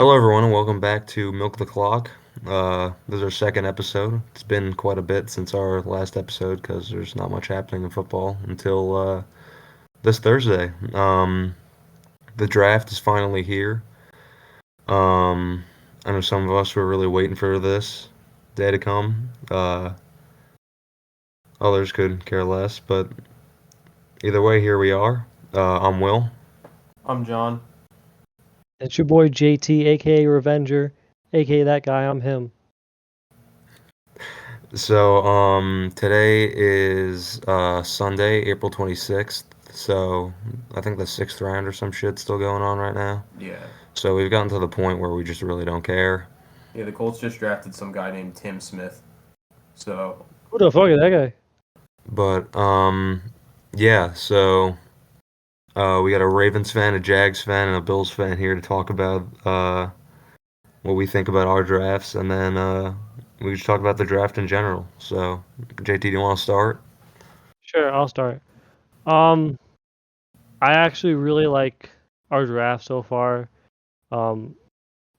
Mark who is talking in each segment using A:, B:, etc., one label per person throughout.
A: Hello, everyone, and welcome back to Milk the Clock. This is our second episode. It's been quite a bit since our last episode because there's not much happening in football until this Thursday. The draft is finally here. Um, I know some of us were really waiting for this day to come. Others could care less, but either way, here we are. I'm Will.
B: I'm John.
C: It's your boy JT, aka Revenger, aka that guy. I'm him.
A: So, today is Sunday, April 26th. So, I think the sixth round or some shit's still going on right now.
B: Yeah.
A: So, we've gotten to the point where we just really don't care.
B: Yeah, the Colts just drafted some guy named Tim Smith. So,
C: Who the fuck is that guy?
A: But, yeah, so we got a Ravens fan, a Jags fan, and a Bills fan here to talk about what we think about our drafts, and then we just talk about the draft in general. So, JT, do you want to start?
C: Sure, I'll start. I actually really like our draft so far.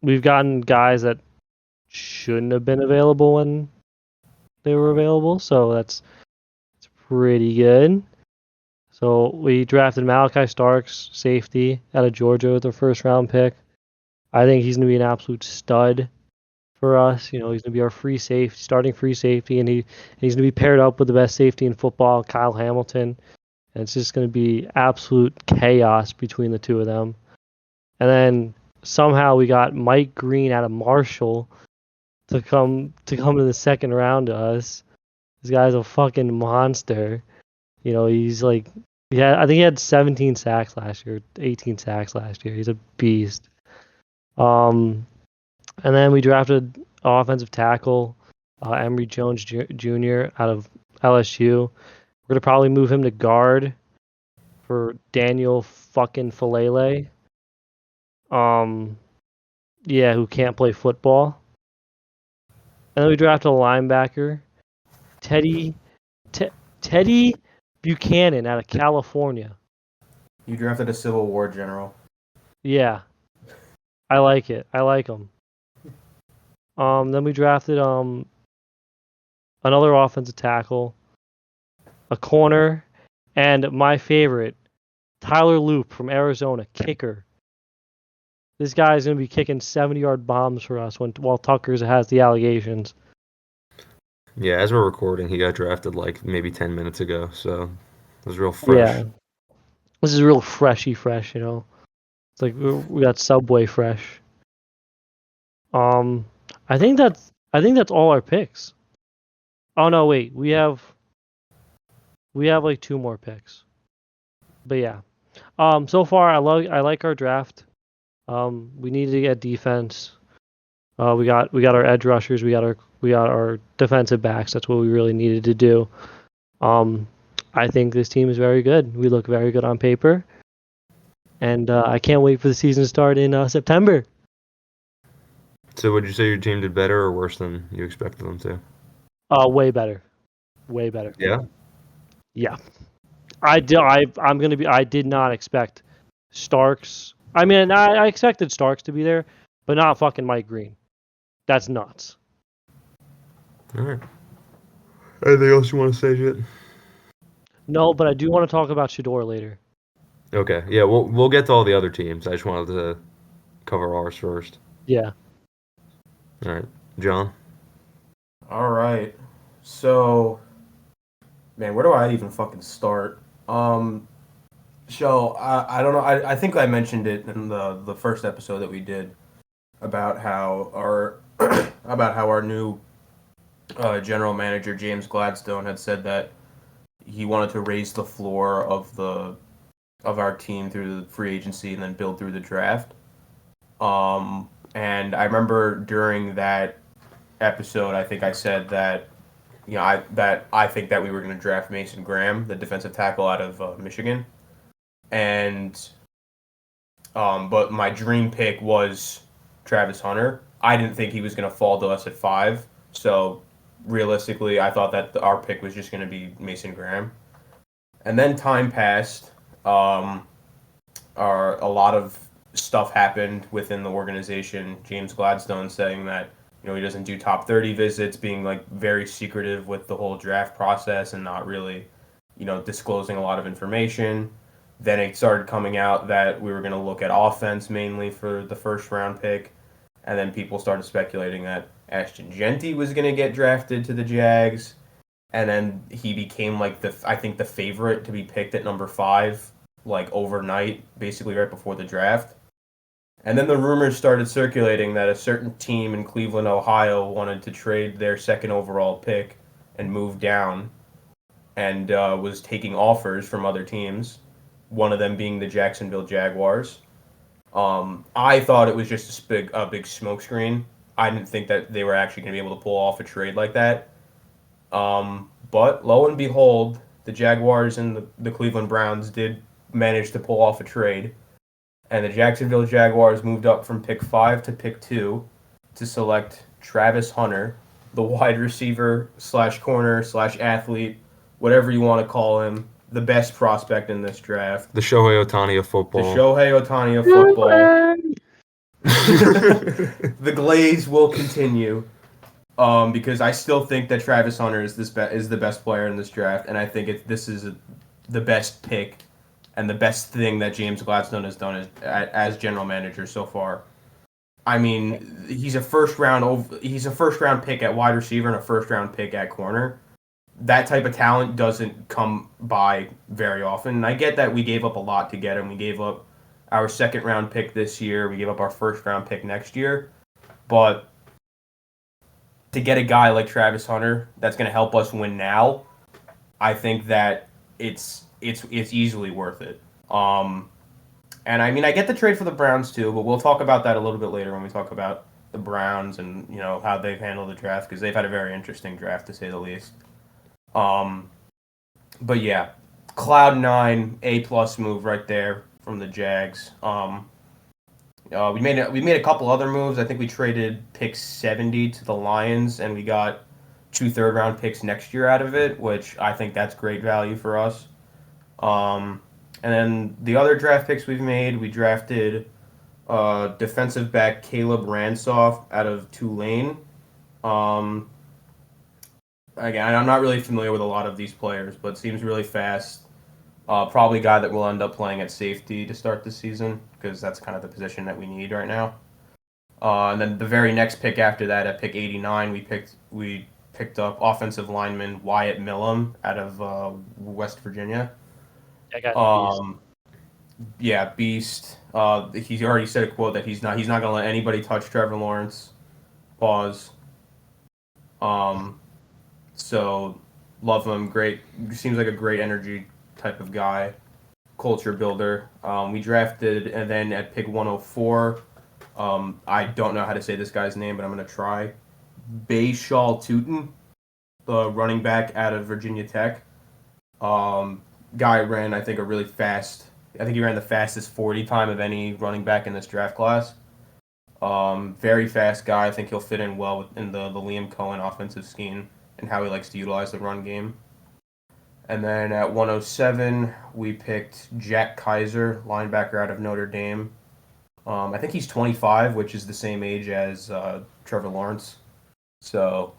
C: We've gotten guys that shouldn't have been available when they were available, so it's pretty good. So we drafted Malachi Starks, safety, out of Georgia with a first round pick. I think he's gonna be an absolute stud for us. You know, he's gonna be our free safety, starting free safety, and he's gonna be paired up with the best safety in football, Kyle Hamilton. And it's just gonna be absolute chaos between the two of them. And then somehow we got Mike Green out of Marshall to come to the second round to us. This guy's a fucking monster. You know, he's like I think he had 17 sacks last year, 18 sacks last year. He's a beast. And then we drafted offensive tackle Emory Jones Jr. out of LSU. We're gonna probably move him to guard for Daniel fucking Falele. Yeah, who can't play football. And then we drafted a linebacker, Teddy Teddy Buchanan out of California.
B: you drafted a Civil War general.
C: Yeah, I like it. I like him. Then we drafted another offensive tackle, a corner, and my favorite, Tyler Loop from Arizona, kicker. This guy's gonna be kicking 70-yard bombs for us while Tucker's has the allegations.
A: Yeah, as we're recording, he got drafted like maybe 10 minutes ago, so it was real fresh.
C: Yeah, this is real freshy fresh, you know. It's like we got Subway fresh. Um, I think that's all our picks. Oh no, wait, we have like two more picks. But yeah, so far I like our draft. We needed to get defense. We got our edge rushers. We got our defensive backs. That's what we really needed to do. I think this team is very good. We look very good on paper, and I can't wait for the season to start in September.
A: So would you say your team did better or worse than you expected them to?
C: Way better, way better.
A: Yeah?
C: Yeah, I'm gonna be. I did not expect Starks. I mean, I expected Starks to be there, but not fucking Mike Green. That's nuts.
A: All right. Anything else you want to say, Jit?
C: No, but I do want to talk about Shador later.
A: Okay. Yeah, we'll get to all the other teams. I just wanted to cover ours first.
C: Yeah.
A: All right. John?
B: All right. So, man, where do I even fucking start? So I don't know. I think I mentioned it in the first episode that we did about how our new general manager James Gladstone had said that he wanted to raise the floor of our team through the free agency and then build through the draft. And I remember during that episode, I think I said that I think that we were going to draft Mason Graham, the defensive tackle out of Michigan, and but my dream pick was Travis Hunter. I didn't think he was going to fall to us at 5, so realistically, I thought that our pick was just going to be Mason Graham. And then time passed. A lot of stuff happened within the organization. James Gladstone saying that he doesn't do top 30 visits, being like very secretive with the whole draft process and not really disclosing a lot of information. Then it started coming out that we were going to look at offense mainly for the first round pick, and then people started speculating that Ashton Genty was going to get drafted to the Jags, and then he became like I think the favorite to be picked at number 5 like overnight, basically right before the draft. And then the rumors started circulating that a certain team in Cleveland, Ohio wanted to trade their second overall pick and move down, and was taking offers from other teams, one of them being the Jacksonville Jaguars. I thought it was just a big smokescreen. I didn't think that they were actually going to be able to pull off a trade like that. But lo and behold, the Jaguars and the Cleveland Browns did manage to pull off a trade. And the Jacksonville Jaguars moved up from pick 5 to pick 2 to select Travis Hunter, the wide receiver slash corner slash athlete, whatever you want to call him, the best prospect in this draft.
A: The Shohei Ohtani of
B: The
A: football.
B: Shohei Ohtani of football. The glaze will continue. Because I still think that Travis Hunter is the best player in this draft, and I think this is the best pick and the best thing that James Gladstone has done as general manager so far. I mean, he's a first round pick at wide receiver and a first round pick at corner. That type of talent doesn't come by very often. And I get that we gave up a lot to get him. We gave up our second round pick this year. We gave up our first round pick next year. But to get a guy like Travis Hunter that's going to help us win now, I think that it's easily worth it. And I mean, I get the trade for the Browns too, but we'll talk about that a little bit later when we talk about the Browns and how they've handled the draft, because they've had a very interesting draft to say the least. But yeah, Cloud 9 A+ move right there from the Jags. We made a couple other moves. I think we traded pick 70 to the Lions, and we got 2 third-round picks next year out of it, which I think that's great value for us. And then the other draft picks we've made, we drafted defensive back Caleb Ransoff out of Tulane. Again, I'm not really familiar with a lot of these players, but seems really fast. Probably a guy that will end up playing at safety to start the season, because that's kind of the position that we need right now. And then the very next pick after that, at pick 89, we picked up offensive lineman Wyatt Millum out of West Virginia.
C: I got
B: Yeah, beast. He already said a quote that he's not going to let anybody touch Trevor Lawrence. Pause. So love him. Great. Seems like a great energy type of guy. Culture builder. We drafted, and then at pick 104, I don't know how to say this guy's name, but I'm going to try. Bayshaw Tootin, the running back out of Virginia Tech. Guy ran, I think, he ran the fastest 40 time of any running back in this draft class. Very fast guy. I think he'll fit in well in the Liam Cohen offensive scheme and how he likes to utilize the run game. And then at 107, we picked Jack Kaiser, linebacker out of Notre Dame. I think he's 25, which is the same age as Trevor Lawrence. So,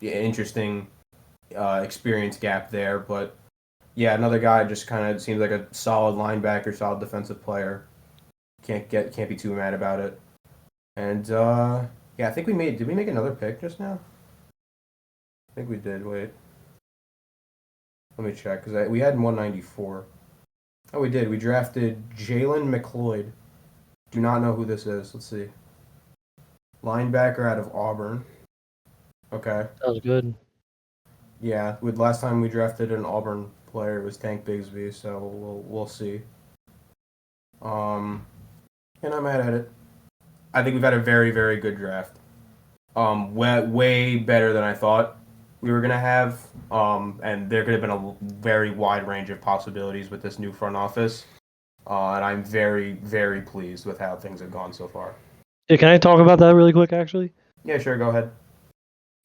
B: interesting experience gap there. But yeah, another guy just kind of seems like a solid linebacker, solid defensive player. Can't be too mad about it. And yeah, I think did we make another pick just now? I think we did. Wait. Let me check, because we had 194. Oh, we did. We drafted Jalen McLeod. Do not know who this is. Let's see. Linebacker out of Auburn. Okay.
C: That was good.
B: Yeah, last time we drafted an Auburn player, it was Tank Bigsby, so we'll see. And I'm mad at it. I think we've had a very, very good draft. Way better than I thought we were going to have. And there could have been a very wide range of possibilities with this new front office. And I'm very, very pleased with how things have gone so far.
C: Yeah, can I talk about that really quick, actually?
B: Yeah, sure, go ahead.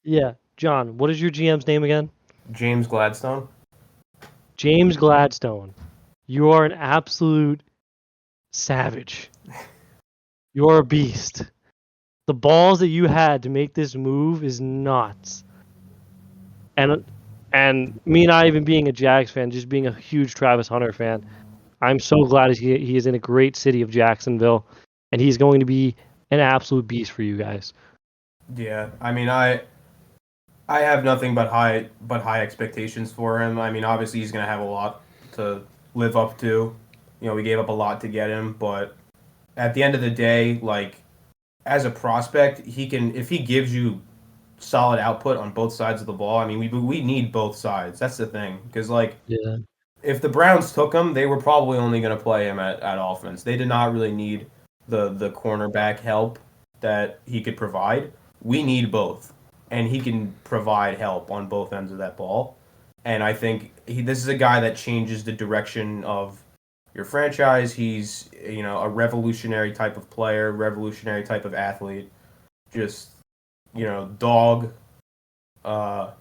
C: Yeah. John, what is your GM's name again?
B: James Gladstone.
C: James Gladstone. You are an absolute savage. You're a beast. The balls that you had to make this move is nuts. And me not even being a Jags fan, just being a huge Travis Hunter fan, I'm so glad he is in a great city of Jacksonville, and he's going to be an absolute beast for you guys.
B: Yeah, I mean, I have nothing but high expectations for him. I mean, obviously he's gonna have a lot to live up to. You know, we gave up a lot to get him, but at the end of the day, like as a prospect, he can if he gives you solid output on both sides of the ball. I mean, we need both sides. That's the thing because like
C: Yeah.
B: if the Browns took him, they were probably only going to play him at offense. They did not really need the cornerback help that he could provide. We need both, and he can provide help on both ends of that ball. And I think this is a guy that changes the direction of your franchise. He's a revolutionary type of player, revolutionary type of athlete. Just dog. Uh,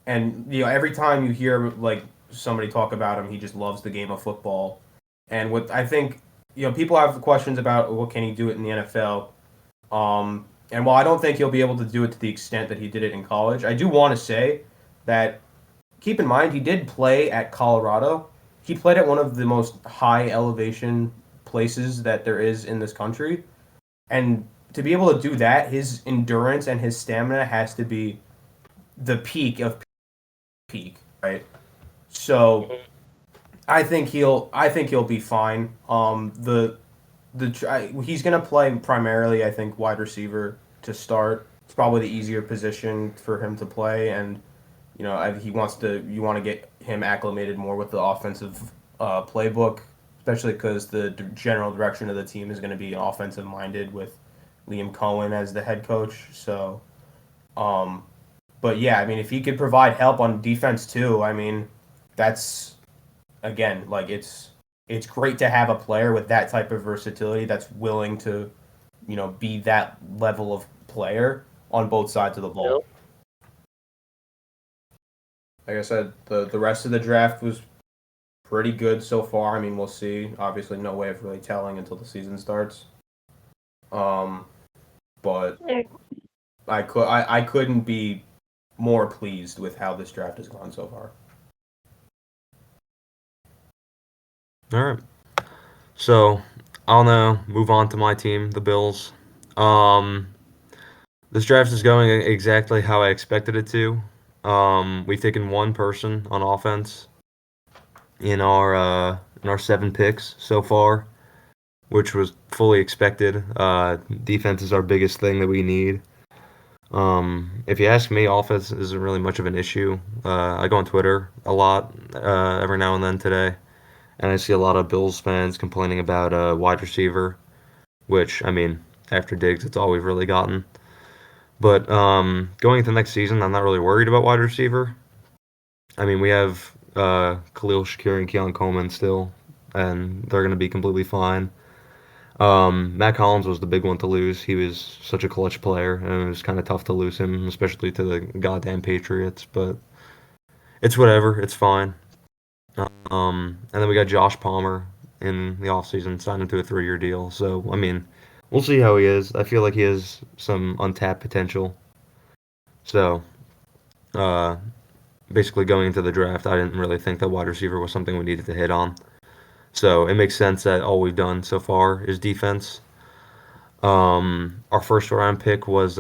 B: and every time you hear like somebody talk about him, he just loves the game of football. And what I think, people have questions about what can he do it in the NFL. And while I don't think he'll be able to do it to the extent that he did it in college, I do want to say that keep in mind he did play at Colorado. He played at one of the most high elevation places that there is in this country. And to be able to do that, his endurance and his stamina has to be the peak of peak, right? So I think he'll be fine. He's gonna play primarily, I think, wide receiver to start. It's probably the easier position for him to play, and you want to get him acclimated more with the offensive playbook, especially because the general direction of the team is going to be offensive minded with Liam Cohen as the head coach. So, um, but yeah, I mean, if he could provide help on defense too, I mean, that's again like it's great to have a player with that type of versatility that's willing to be that level of player on both sides of the ball.
C: Yep.
B: Like I said, the rest of the draft was pretty good so far. I mean, we'll see. Obviously, no way of really telling until the season starts. But I couldn't be more pleased with how this draft has gone so far.
A: All right. So I'll now move on to my team, the Bills. Um, this draft is going exactly how I expected it to. We've taken one person on offense in our 7 picks so far, which was fully expected. Defense is our biggest thing that we need. If you ask me, offense isn't really much of an issue. I go on Twitter a lot every now and then today, and I see a lot of Bills fans complaining about wide receiver, which, I mean, after Diggs, it's all we've really gotten. But going into next season, I'm not really worried about wide receiver. I mean, we have Khalil Shakir and Keon Coleman still, and they're going to be completely fine. Matt Collins was the big one to lose. He was such a clutch player, and it was kind of tough to lose him, especially to the goddamn Patriots. But it's whatever. It's fine. And then we got Josh Palmer in the offseason, signed him to a 3-year deal. So, I mean, we'll see how he is. I feel like he has some untapped potential. So, uh, basically going into the draft, I didn't really think that wide receiver was something we needed to hit on. So it makes sense that all we've done so far is defense. Our first round pick was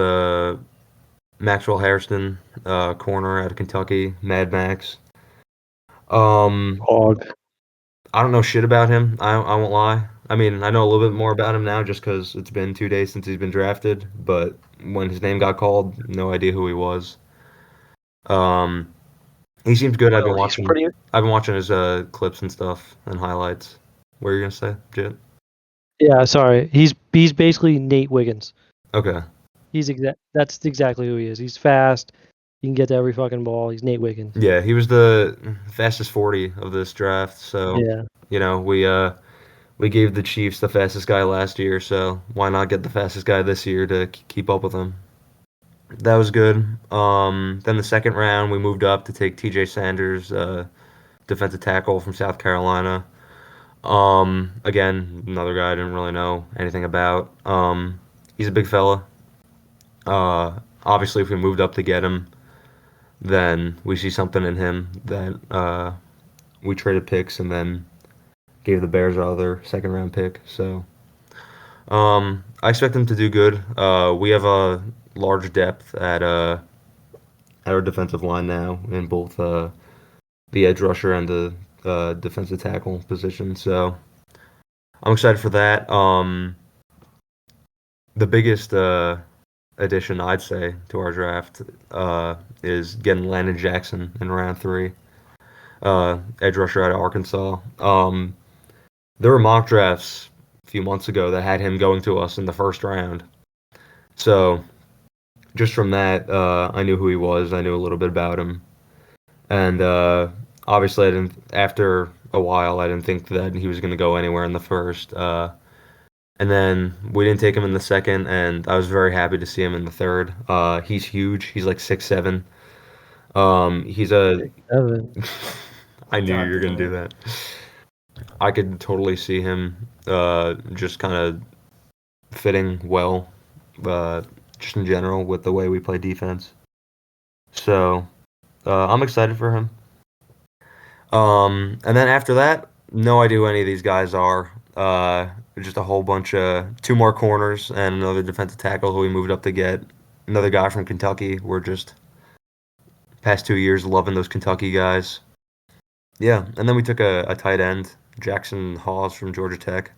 A: Maxwell Harrison, corner out of Kentucky, Mad Max. Um,
C: Hog.
A: I don't know shit about him. I won't lie. I mean, I know a little bit more about him now just because it's been 2 days since he's been drafted. But when his name got called, no idea who he was. Um, he seems good.
C: Oh, he's pretty.
A: I've been watching his clips and stuff and highlights. What are you gonna say, Jit?
C: Yeah, sorry. He's basically Nate Wiggins.
A: Okay.
C: That's exactly who he is. He's fast. He can get to every fucking ball. He's Nate Wiggins.
A: Yeah, he was the fastest 40 of this draft. So,
C: Yeah.
A: we gave the Chiefs the fastest guy last year. So why not get the fastest guy this year to keep up with him? That was good. Then the second round, we moved up to take T.J. Sanders, defensive tackle from South Carolina. Again, another guy I didn't really know anything about. He's a big fella. Obviously, if we moved up to get him, then we see something in him that we traded picks and then gave the Bears our other second round pick. So I expect him to do good. We have a large depth at our defensive line now in both the edge rusher and the defensive tackle position. So I'm excited for that. The biggest addition I'd say to our draft is getting Landon Jackson in round three, edge rusher out of Arkansas. There were mock drafts a few months ago that had him going to us in the first round. So just from that, I knew who he was. I knew a little bit about him, and obviously, I didn't. After a while, I didn't think that he was going to go anywhere in the first. And then we didn't take him in the second, and I was very happy to see him in the third. He's huge. He's like 6'7". He's a.
C: 6'7".
A: I knew you
B: God
A: were gonna
B: damn
A: do
B: it.
A: that. I could totally see him just kind of fitting well, uh, just in general with the way we play defense. So I'm excited for him. And then after that, no idea who any of these guys are. Just a whole bunch of two more corners and another defensive tackle who we moved up to get. Another guy from Kentucky. We're just past 2 years loving those Kentucky guys. Yeah, and then we took a tight end, Jackson Hawes from Georgia Tech.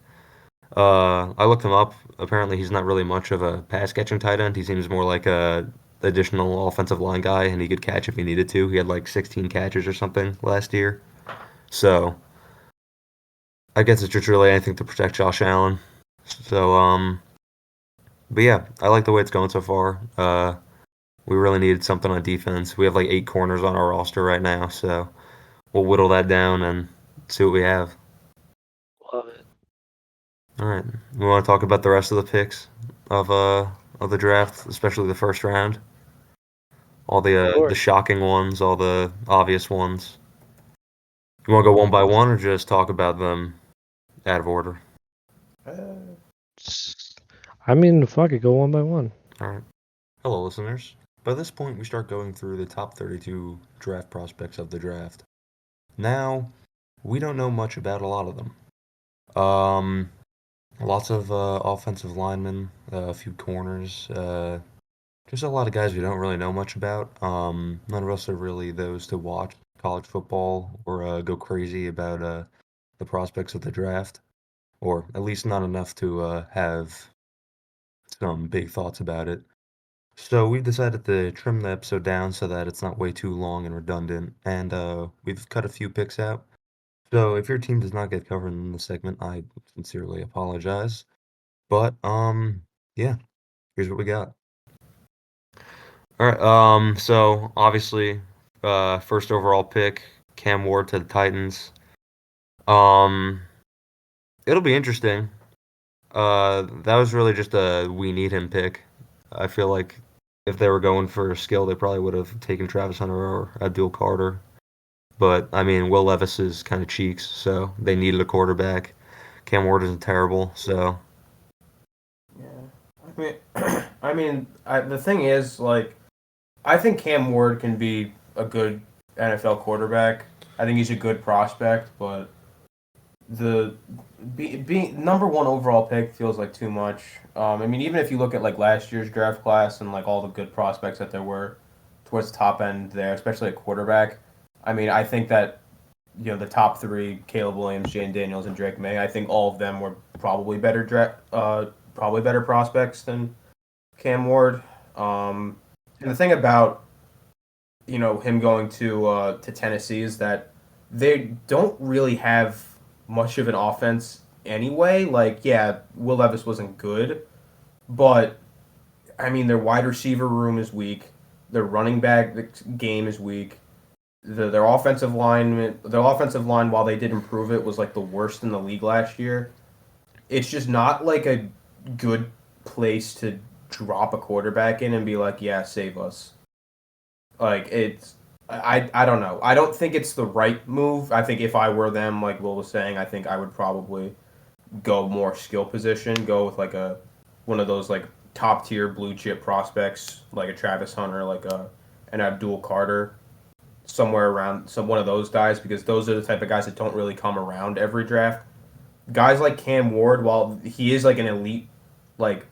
A: I looked him up. Apparently, he's not really much of a pass catching tight end. He seems more like a additional offensive line guy, and he could catch if he needed to. He had like 16 catches or something last year. So I guess it's just really anything to protect Josh Allen. So but yeah, I like the way it's going so far. We really needed something on defense. We have like 8 corners on our roster right now, so we'll whittle that down and see what we have.
C: Love it.
A: All right, we want to talk about the rest of the picks of the draft, especially the first round. All the
C: Sure.
A: shocking ones, all the obvious ones. You want to go one by one or just talk about them out of order?
B: Uh,
C: I mean, fuck it, go one by one.
A: All right. Hello, listeners. By this point, we start going through the top 32 draft prospects of the draft. Now, we don't know much about a lot of them. Lots of offensive linemen, a few corners, just a lot of guys we don't really know much about. None of us are really those to watch college football or go crazy about the prospects of the draft, or at least not enough to have some big thoughts about it. So we've decided to trim the episode down so that it's not way too long and redundant, and we've cut a few picks out. So if your team does not get covered in this segment, I sincerely apologize. But yeah, here's what we got. All right, so obviously, first overall pick, Cam Ward to the Titans. Um, it'll be interesting. That was really just a we need him pick. I feel like if they were going for skill, they probably would have taken Travis Hunter or Abdul Carter. But I mean, Will Levis is kind of cheeks, so they needed a quarterback. Cam Ward isn't terrible, so
B: yeah. I mean, the thing is, like, I think Cam Ward can be a good NFL quarterback. I think he's a good prospect, but the being number one overall pick feels like too much. I mean, even if you look at like last year's draft class and like all the good prospects that there were towards the top end there, especially at quarterback. I mean, I think that the top three, Caleb Williams, Jane Daniels, and Drake May, I think all of them were probably better prospects than Cam Ward. And the thing about him going to Tennessee is that they don't really have much of an offense anyway. Like, yeah, Will Levis wasn't good, but I mean their wide receiver room is weak. Their running back game is weak. Their offensive line, while they did improve it, was like the worst in the league last year. It's just not like a good place to drop a quarterback in and be like, yeah, save us. Like it's I don't know. I don't think it's the right move. I think if I were them, like Will was saying, I think I would probably go more skill position, go with like a one of those like top tier blue chip prospects, like a Travis Hunter, like a an Abdul Carter, somewhere around some one of those guys, because those are the type of guys that don't really come around every draft. Guys like Cam Ward, while he is like an elite, like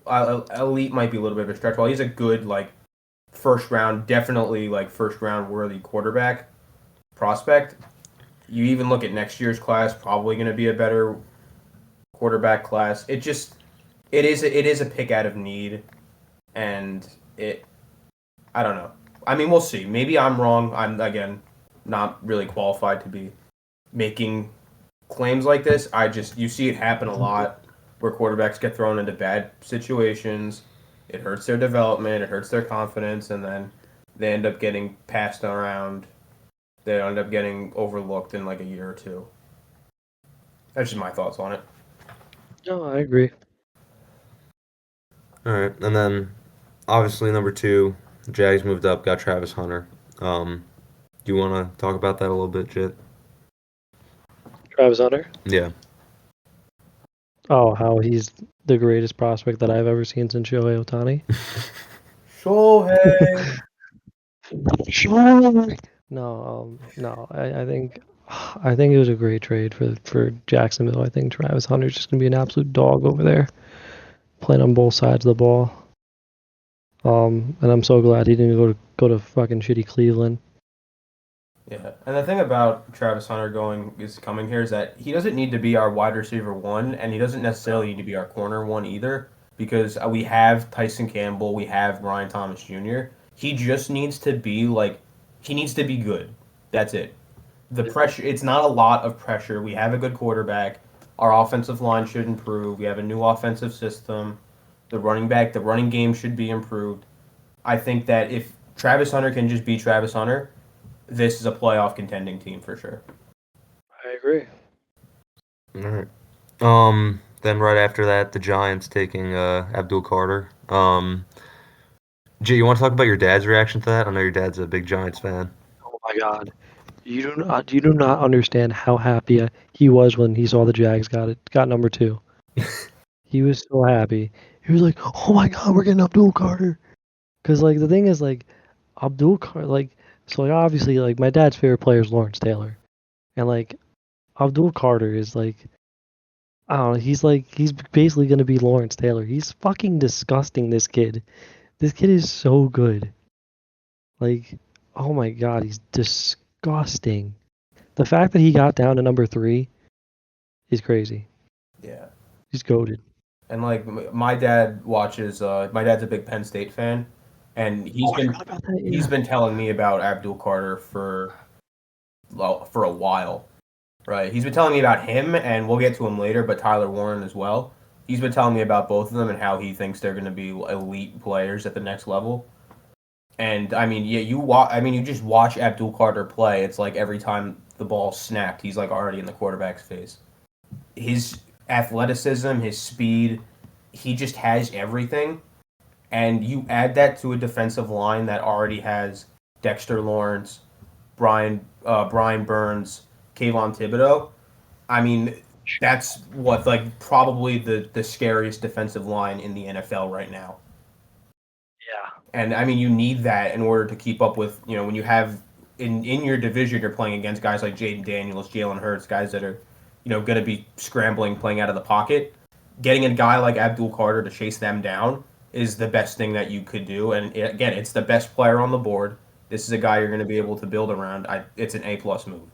B: elite might be a little bit of a stretch. While he's a good like first round, definitely like first round worthy quarterback prospect. You even look at next year's class, probably going to be a better quarterback class. It is a pick out of need, and it I don't know. I mean, we'll see. Maybe I'm wrong. I'm again not really qualified to be making claims like this. I just you see it happen a lot where quarterbacks get thrown into bad situations. It hurts their development, it hurts their confidence, and then they end up getting passed around. They end up getting overlooked in like a year or two. That's just my thoughts on it.
C: No, I agree.
A: All right, and then obviously number two, Jags moved up, got Travis Hunter. Do you want to talk about that a little bit, Jit?
C: Travis Hunter.
A: Yeah.
C: Oh, how he's the greatest prospect that I've ever seen since Shohei Ohtani.
B: Shohei.
C: No, I think it was a great trade for Jacksonville. I think Travis Hunter's just gonna be an absolute dog over there, playing on both sides of the ball. And I'm so glad he didn't go to fucking shitty Cleveland.
B: Yeah, and the thing about Travis Hunter coming here is that he doesn't need to be our wide receiver one, and he doesn't necessarily need to be our corner one either, because we have Tyson Campbell, we have Brian Thomas Jr. He just needs to be like, he needs to be good. That's it. The pressure, it's not a lot of pressure. We have a good quarterback. Our offensive line should improve. We have a new offensive system. The running game should be improved. I think that if Travis Hunter can just be Travis Hunter, this is a playoff contending team for sure.
C: I agree.
A: All right. Then right after that, the Giants taking Abdul Carter. Jit, you want to talk about your dad's reaction to that? I know your dad's a big Giants fan.
C: Oh my God, you do not understand how happy he was when he saw the Jags got number 2. He was so happy. He was like, "Oh my God, we're getting Abdul Carter." Because like the thing is like Abdul Carter so like obviously like my dad's favorite player is Lawrence Taylor, and like Abdul Carter is like I don't know, he's basically gonna be Lawrence Taylor. He's fucking disgusting. This kid is so good. Like, oh my God, he's disgusting. The fact that he got down to number 3 is crazy.
B: Yeah.
C: He's goated.
B: And like my dad watches. My dad's a big Penn State fan, and
C: I forgot about that.
B: he's
C: Yeah.
B: been telling me about Abdul Carter for a while. Right. He's been telling me about him, and we'll get to him later, but Tyler Warren as well. He's been telling me about both of them and how he thinks they're going to be elite players at the next level. And I mean, yeah, you just watch Abdul Carter play. It's like every time the ball snapped, he's like already in the quarterback's face. His athleticism, his speed, he just has everything. And you add that to a defensive line that already has Dexter Lawrence, Brian Burns, Kayvon Thibodeau. I mean, that's what like probably the scariest defensive line in the NFL right now.
C: Yeah.
B: And I mean, you need that in order to keep up with when you have in your division, you're playing against guys like Jaden Daniels, Jalen Hurts, guys that are going to be scrambling, playing out of the pocket. Getting a guy like Abdul Carter to chase them down is the best thing that you could do. And again, it's the best player on the board. This is a guy you're going to be able to build around. It's an A+ move.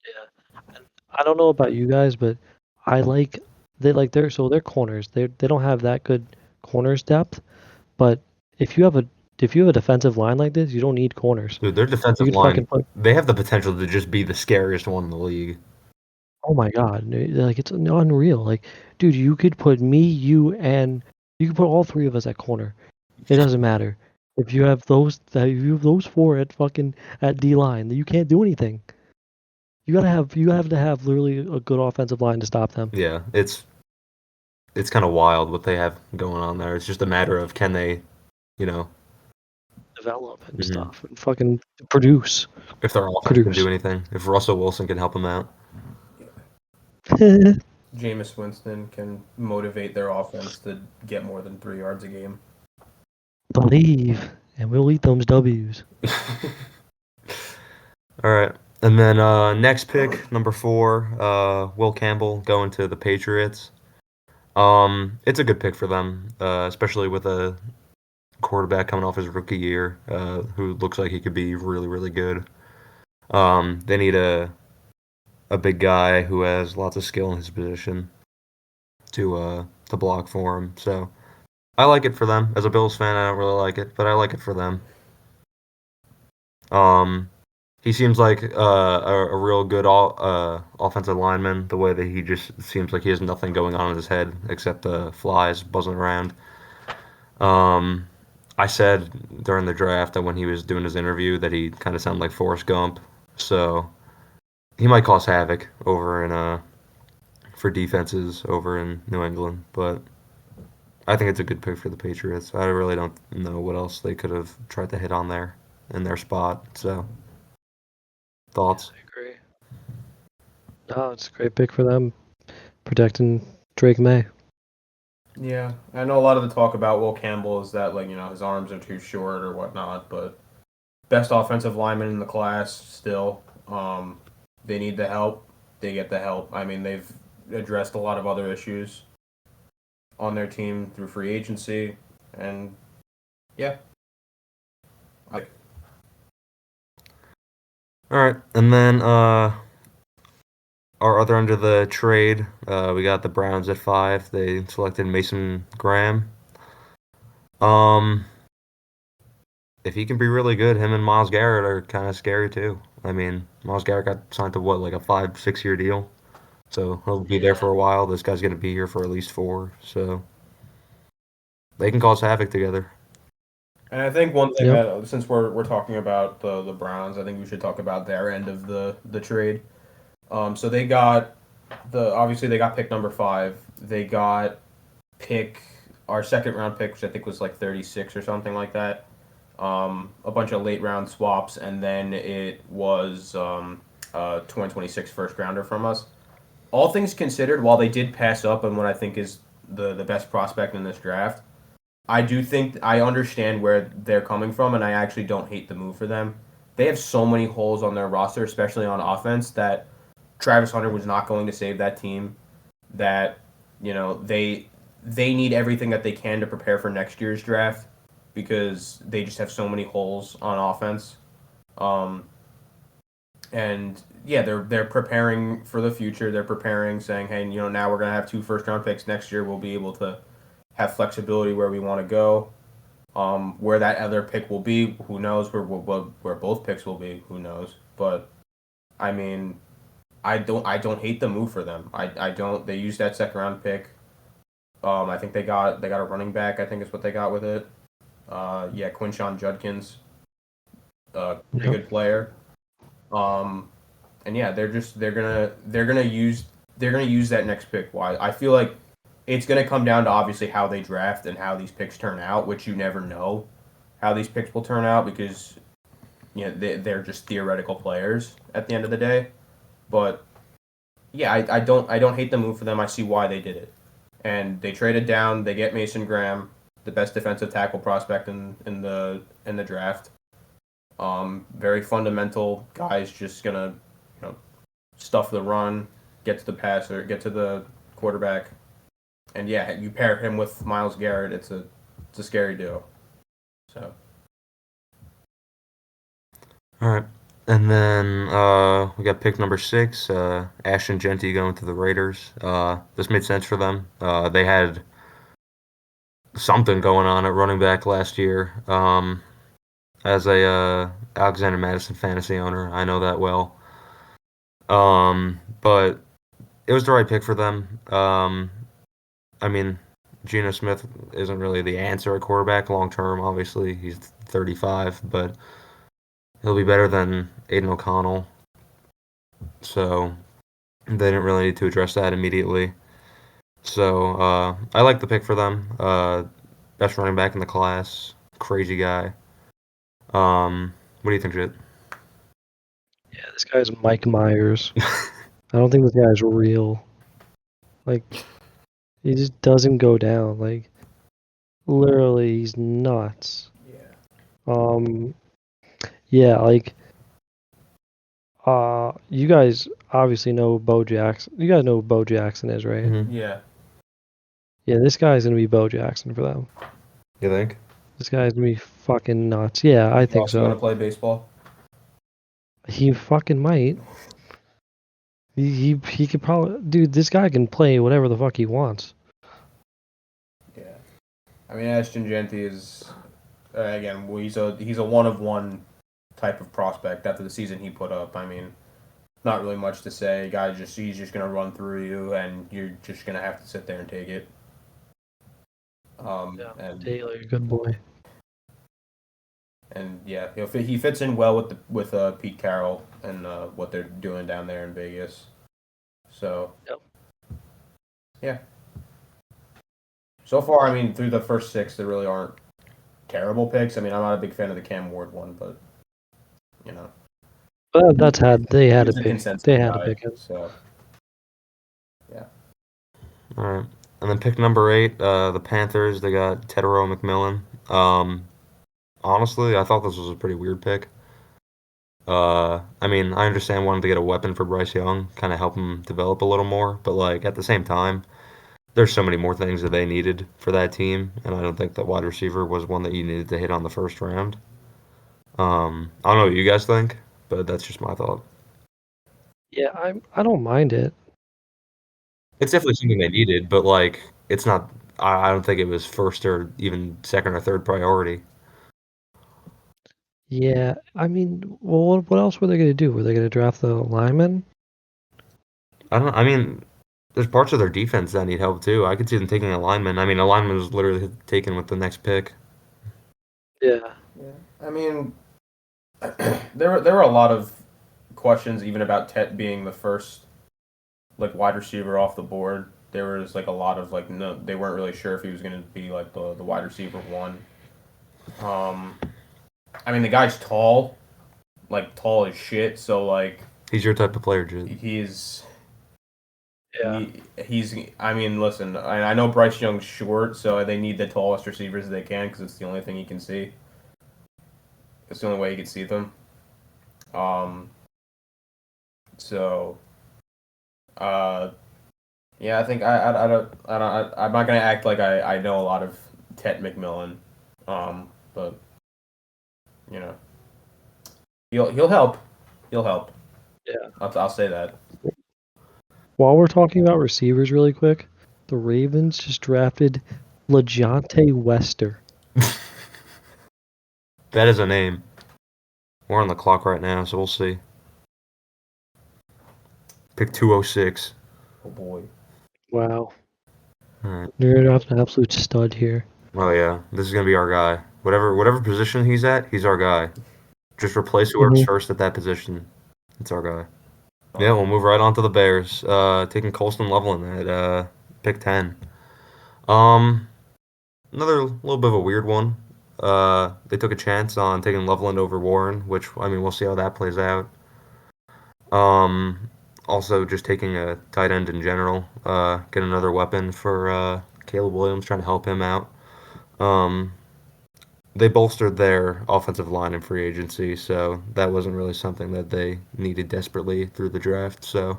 C: Yeah. I don't know about you guys, but I like their corners. They don't have that good corners depth, but if you have a defensive line like this, you don't need corners.
A: Dude, their
C: You
A: defensive
C: could fucking
A: line,
C: put
A: they have the potential to just be the scariest one in the league.
C: oh my God, like it's unreal. Like, dude, you could put me, you could put all 3 of us at corner. It doesn't matter. If you have those 4 at fucking at D line, you can't do anything. You have to have literally a good offensive line to stop them.
A: Yeah, it's kind of wild what they have going on there. It's just a matter of can they, you know,
C: develop and
A: Mhm.
C: stuff and fucking produce.
A: If their offense can do anything, if Russell Wilson can help them out.
B: Jameis Winston can motivate their offense to get more than 3 yards a game.
C: Believe, and we'll eat those W's.
A: All right. And then next pick, number 4, Will Campbell going to the Patriots. It's a good pick for them, especially with a quarterback coming off his rookie year, who looks like he could be really, really good. They need a big guy who has lots of skill in his position to block for him. So I like it for them. As a Bills fan, I don't really like it, but I like it for them. Um, he seems like a real good offensive lineman. The way that he just seems like he has nothing going on in his head except flies buzzing around. Um, I said during the draft that when he was doing his interview that he kind of sounded like Forrest Gump. So he might cause havoc over in for defenses over in New England, but I think it's a good pick for the Patriots. I really don't know what else they could have tried to hit on there in their spot. So thoughts?
C: I agree. No, it's a great pick for them, protecting Drake May.
B: Yeah, I know a lot of the talk about Will Campbell is that, like, his arms are too short or whatnot, but best offensive lineman in the class still. They need the help. They get the help. I mean, they've addressed a lot of other issues on their team through free agency, and yeah.
A: All right, and then our other end of the trade, we got the Browns at 5. They selected Mason Graham. If he can be really good, him and Miles Garrett are kind of scary too. I mean, Miles Garrett got signed to what, like a 5, 6 year deal, so he'll be there for a while. This guy's gonna be here for at least 4, so they can cause havoc together.
B: And I think one thing
C: Yep.
B: that, since we're talking about the Browns, I think we should talk about their end of the trade. So they got obviously they got pick number 5. They got pick our second round pick, which I think was like 36 or something like that. A bunch of late round swaps, and then it was 2026 first rounder from us. All things considered, while they did pass up on what I think is the best prospect in this draft, I do think I understand where they're coming from, and I actually don't hate the move for them. They have so many holes on their roster, especially on offense, that Travis Hunter was not going to save that team. That they need everything that they can to prepare for next year's draft because they just have so many holes on offense. Um, and yeah, they're preparing for the future. They're preparing, saying, hey, now we're gonna have 2 first round picks next year. We'll be able to have flexibility where we want to go. Where that other pick will be, who knows? Where both picks will be, who knows? But I mean, I don't hate the move for them. I don't. They used that second round pick. I think they got a running back. I think is what they got with it. Yeah, Quinshawn Judkins, pretty
C: Yep.
B: good player. And yeah, they're gonna use that next pick. Why? I feel like it's gonna come down to obviously how they draft and how these picks turn out, which you never know how these picks will turn out because they're just theoretical players at the end of the day. But yeah, I don't hate the move for them. I see why they did it, and they traded down. They get Mason Graham, the best defensive tackle prospect in the draft. Very fundamental guys, just gonna stuff the run, get to the passer, get to the quarterback, and yeah, you pair him with Miles Garrett. It's a scary duo. So
A: All right. And then we got pick number 6, Ashton Genty going to the Raiders. This made sense for them. They had something going on at running back last year. As a Alexander Madison fantasy owner, I know that well. But it was the right pick for them. I mean, Geno Smith isn't really the answer at quarterback long term. Obviously, he's 35, but he'll be better than Aiden O'Connell. So they didn't really need to address that immediately. So I like the pick for them. Best running back in the class, crazy guy. What do you think, Jit?
C: Yeah, this guy's Mike Myers. I don't think this guy's real. Like, he just doesn't go down. Like, literally, he's nuts.
B: Yeah.
C: Yeah, like, you guys obviously know Bo Jackson. You guys know who Bo Jackson is, right?
A: Mm-hmm.
B: Yeah.
C: Yeah, this guy's gonna be Bo Jackson for them.
A: You think?
C: This guy's gonna be fucking nuts. Yeah, I
B: He's
C: think
B: also going to
C: so.
B: play baseball.
C: He fucking might. He could probably, dude. This guy can play whatever the fuck he wants.
B: Yeah. I mean, Ashton Genty is again. Well, he's a one of one type of prospect after the season he put up. I mean, not really much to say. He's just gonna run through you, and you're just gonna have to sit there and take it.
C: Yeah,
B: And
C: Taylor, good boy.
B: yeah, he fits in well with Pete Carroll and what they're doing down there in Vegas. So
C: Yep.
B: yeah. So far, I mean, through the first six, there really aren't terrible picks. I mean, I'm not a big fan of the Cam Ward one, but you know,
C: But they had to
B: he's a
C: pick.
B: consensus
C: They had to
B: guy.
C: pick it.
B: So yeah.
A: All right. And then pick number 8, the Panthers. They got Tedero McMillan. Honestly, I thought this was a pretty weird pick. I mean, I understand wanting to get a weapon for Bryce Young, kind of help him develop a little more, but like at the same time, there's so many more things that they needed for that team, and I don't think that wide receiver was one that you needed to hit on the first round. I don't know what you guys think, but that's just my thought.
C: Yeah, I don't mind it.
A: It's definitely something they needed, but like it's not. I don't think it was first or even second or third priority.
C: Yeah, I mean, well, what else were they gonna do? Were they gonna draft the lineman?
A: I don't. I mean, there's parts of their defense that need help too. I could see them taking a lineman. I mean, a lineman was literally taken with the next pick.
C: Yeah.
B: Yeah. I mean, there were a lot of questions even about Tet being the first like wide receiver off the board. There was like a lot of like no, they weren't really sure if he was going to be like the wide receiver one. Um, I mean the guy's tall, like tall as shit. So like
A: He's your type of player, Jit.
B: he's
C: Yeah.
B: he's. I mean, listen, I know Bryce Young's short, so they need the tallest receivers they can because it's the only thing he can see. It's the only way he can see them. Um, so uh, yeah, I think I'm not gonna act like I know a lot of Tet McMillan, but you know he'll help. He'll help.
C: Yeah.
B: I'll say that.
C: While we're talking about receivers really quick, the Ravens just drafted LeJontay Wester.
A: That is a name. We're on the clock right now, so we'll see. Pick 206.
B: Oh boy.
C: Wow.
A: All right.
C: They're gonna draft an absolute stud here.
A: Oh yeah, this is gonna be our guy. Whatever position he's at, he's our guy. Just replace whoever's
C: Mhm.
A: first at that position. It's our guy. Yeah, we'll move right on to the Bears. Taking Colston Loveland at pick 10. Um, Another little bit of a weird one. They took a chance on taking Loveland over Warren, which I mean we'll see how that plays out. Um, Also just taking a tight end in general. Get another weapon for Caleb Williams, trying to help him out. Um, they bolstered their offensive line in free agency, so that wasn't really something that they needed desperately through the draft. So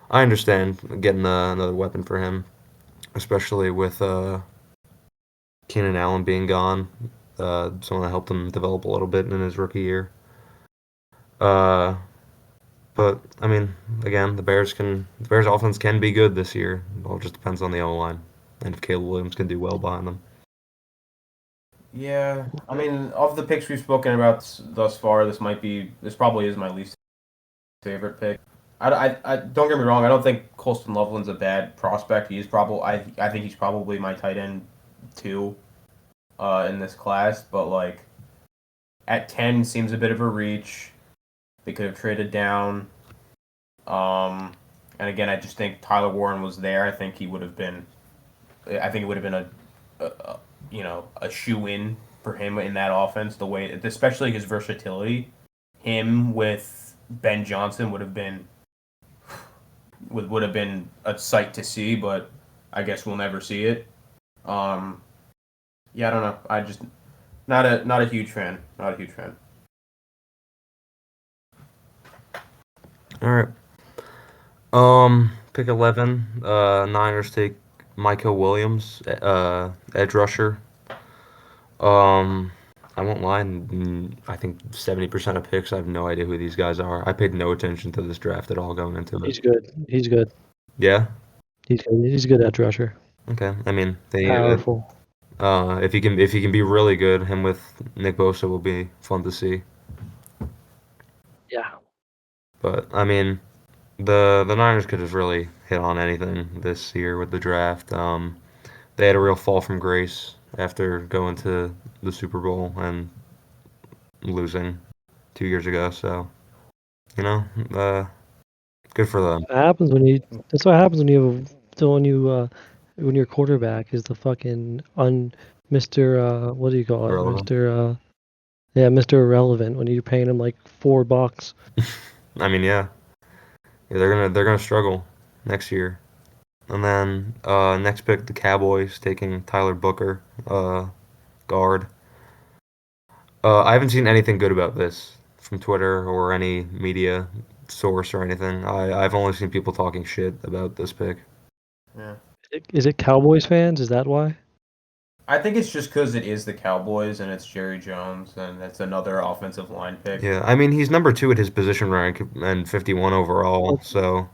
A: I understand getting another weapon for him, especially with Keenan Allen being gone. Someone that helped him develop a little bit in his rookie year. Uh, but I mean, again, the Bears offense can be good this year. It all just depends on the O line and if Caleb Williams can do well behind them.
B: Yeah, I mean, of the picks we've spoken about thus far, this probably is my least favorite pick. I don't get me wrong. I don't think Colston Loveland's a bad prospect. I think he's probably my tight end two, in this class. But like at 10 seems a bit of a reach. They could have traded down. And again, I just think Tyler Warren was there. I think he would have been. I think it would have been a shoe in for him in that offense. The way, especially his versatility, him with Ben Johnson would have been a sight to see, but I guess we'll never see it. Um, yeah, I don't know. I just not a huge fan. Not a huge fan.
A: All right. Pick 11. Niners take Michael Williams, edge rusher. Um, I won't lie. I think 70% of picks, I have no idea who these guys are. I paid no attention to this draft at all going into it.
C: He's good. He's good.
A: Yeah.
C: He's good. He's a good edge rusher.
A: Okay. I mean,
C: Powerful.
A: if he can be really good, him with Nick Bosa will be fun to see.
C: Yeah.
A: But I mean, the Niners could have really hit on anything this year with the draft. They had a real fall from grace after going to the Super Bowl and losing 2 years ago. So, you know, good for them.
C: That happens when you. That's what happens when you have when your quarterback is the fucking Mister what do you call it,
A: Irrelevant.
C: Mister yeah, Mister Irrelevant, when you're paying him like $4.
A: I mean, yeah, they're gonna struggle next year. And then next pick, the Cowboys taking Tyler Booker, guard. I haven't seen anything good about this from Twitter or any media source or anything. I've only seen people talking shit about this pick.
B: Yeah.
C: Is it Cowboys fans? Is that why?
B: I think it's just because it is the Cowboys and it's Jerry Jones, and that's another offensive line pick.
A: Yeah, I mean he's number 2 at his position rank and 51 overall.
C: Well,
A: So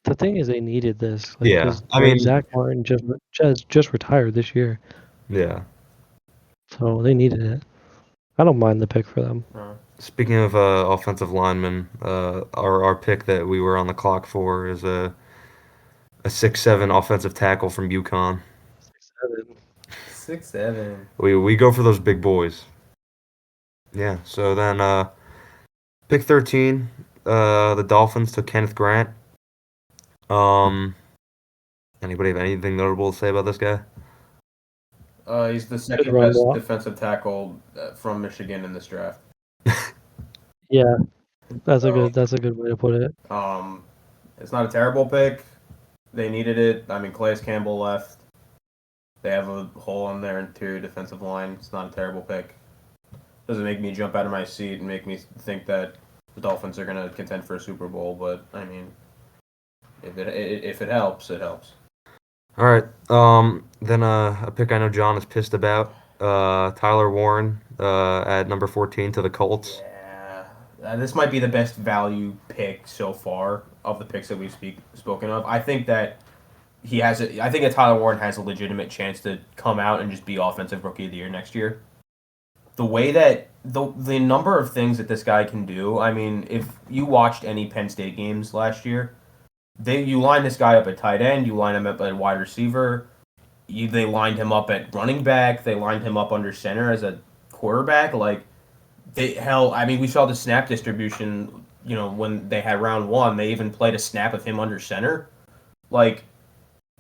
C: the thing is, they needed this, like,
A: yeah,
C: because
A: I mean
C: Zach Martin just retired this year,
A: yeah.
C: so they needed it. I don't mind the pick for them.
A: Speaking of offensive linemen, our pick that we were on the clock for is a 6'7" offensive tackle from UConn.
C: 6'7".
B: 6'7".
A: We go for those big boys. Yeah. So then pick 13, the Dolphins took Kenneth Grant. Um, Anybody have anything notable to say about this guy?
B: He's the
C: Good
B: second
C: run
B: best
C: block.
B: defensive tackle from Michigan in this draft.
C: Yeah, that's a
B: So,
C: good way to put it.
B: it's not a terrible pick. They needed it. I mean, Calais Campbell left. They have a hole in their interior defensive line. It's not a terrible pick. Doesn't make me jump out of my seat and make me think that the Dolphins are going to contend for a Super Bowl. But I mean, if it helps, it helps.
A: All right. Then a pick I know John is pissed about. Tyler Warren at number 14 to the Colts.
B: Yeah, this might be the best value pick so far of the picks that we've spoken of. I think that I think that Tyler Warren has a legitimate chance to come out and just be offensive rookie of the year next year. The way that the number of things that this guy can do. I mean, if you watched any Penn State games last year, you line this guy up at tight end, you line him up at wide receiver, they lined him up at running back, they lined him up under center as a quarterback. Like I mean, we saw the snap distribution. When they had round one, they even played a snap of him under center. Like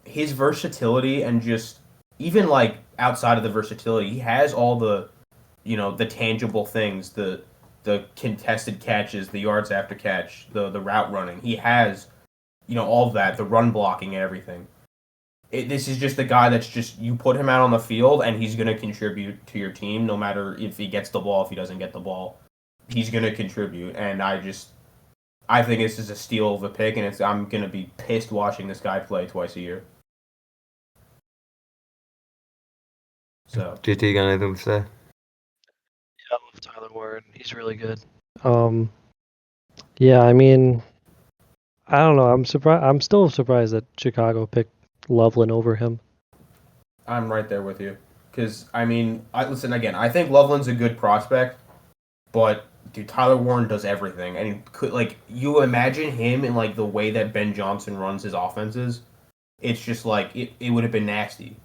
B: his versatility and just even like outside of the versatility, he has all the tangible things, the contested catches, the yards after catch, the route running. He has all of that, the run blocking and everything. This is just a guy that's just, you put him out on the field and he's going to contribute to your team no matter if he gets the ball, if he doesn't get the ball. He's going to contribute, and I think this is a steal of a pick, and I'm going to be pissed watching this guy play twice a year. So
A: GT, got anything to say?
C: Yeah, I love Tyler Warren. He's really good. Yeah, I mean, I don't know. I'm surprised. I'm still surprised that Chicago picked Loveland over him.
B: I'm right there with you. Because, I mean, listen, again, I think Loveland's a good prospect, but, dude, Tyler Warren does everything. And, you imagine him in, the way that Ben Johnson runs his offenses, it's just, it would have been nasty.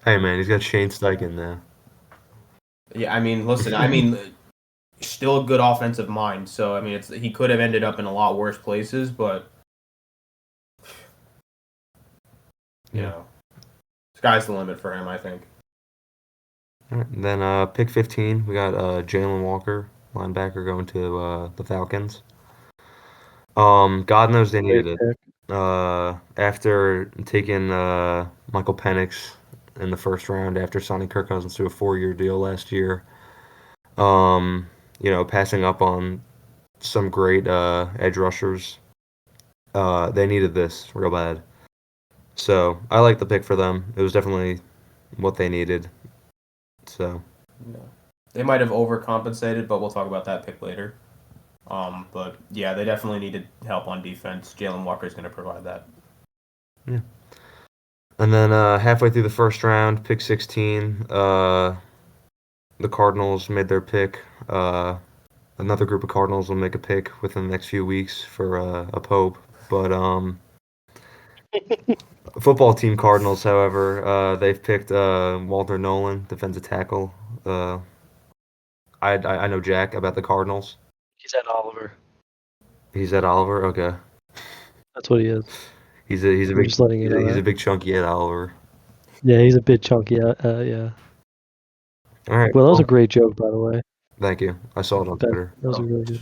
A: Hey, man, he's got Shane Steichen now.
B: Yeah, I mean, listen, I mean, still a good offensive mind. So, I mean, he could have ended up in a lot worse places, but,
A: Yeah.
B: sky's the limit for him, I think.
A: All right, and then pick 15, we got Jalen Walker, linebacker, going to the Falcons. God knows they
C: Great
A: needed it.
C: pick.
A: After taking Michael Penix in the first round after signing Kirk Cousins to a 4-year deal last year, passing up on some great edge rushers, they needed this real bad. So I like the pick for them. It was definitely what they needed. So
B: Yeah. They might have overcompensated, but we'll talk about that pick later. But yeah, they definitely needed help on defense. Jalen Walker is going to provide that.
A: yeah. And then halfway through the first round, pick 16, the Cardinals made their pick. Another group of Cardinals will make a pick within the next few weeks for a Pope. But football team Cardinals, however, they've picked Walter Nolan, defensive tackle. Uh, I know Jack about the Cardinals.
C: He's at Oliver.
A: He's at Oliver. Okay,
C: That's what he is.
A: he's a
C: I'm
A: big
C: just letting you know
A: he's a
C: that.
A: big chunky at Oliver.
C: Yeah, he's a bit chunky. Yeah.
A: All right.
C: Well, that was a
A: Well,
C: great joke, by the way.
A: thank you. I saw it on
C: That
A: Twitter.
C: that was a
B: Oh,
C: really good.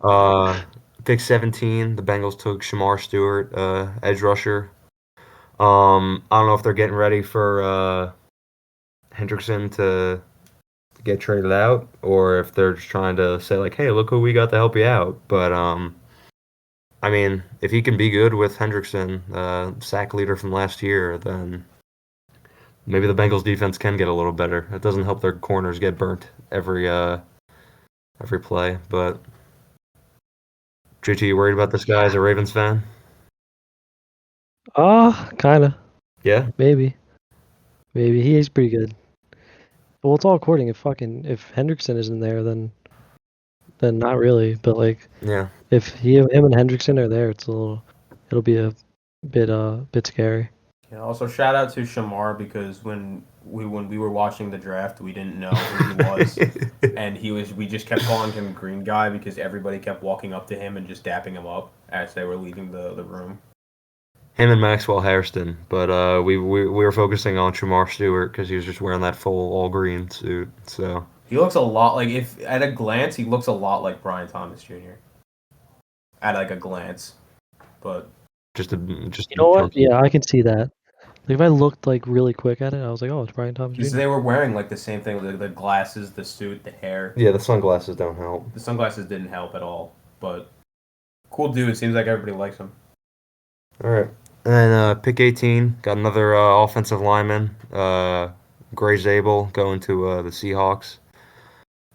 A: Uh, pick 17, the Bengals took Shamar Stewart, edge rusher. I don't know if they're getting ready for Hendrickson to get traded out, or if they're just trying to say like, "Hey, look who we got to help you out." But I mean, if he can be good with Hendrickson, sack leader from last year, then maybe the Bengals defense can get a little better. It doesn't help their corners get burnt every play. But JT, you worried about this guy as a Ravens fan?
C: Kinda.
A: Yeah,
C: Maybe. He is pretty good. Well, it's all according. If Hendrickson isn't there, then not really. But like,
A: yeah.
C: if him and Hendrickson are there, it'll be a bit scary.
B: yeah. Also, shout out to Shamar because when we were watching the draft, we didn't know who he was, and we just kept calling him Green Guy because everybody kept walking up to him and just dapping him up as they were leaving the room.
A: Him and Maxwell Hairston, but we were focusing on Shamar Stewart because he was just wearing that full all green suit. So
B: He looks a lot like if at a glance he looks a lot like Brian Thomas Jr. At like a glance, but
A: just
C: You know what?
A: chunky.
C: Yeah, I can see that. Like if I looked like really quick at it, I was like, oh, it's Brian Thomas
B: because
C: Jr.
B: they were wearing like the same thing, the glasses, the suit, the hair.
A: Yeah, the sunglasses don't help.
B: The sunglasses didn't help at all, but cool dude. Seems like everybody likes him.
A: All right, and then pick 18 got another offensive lineman, Gray Zabel going to the Seahawks.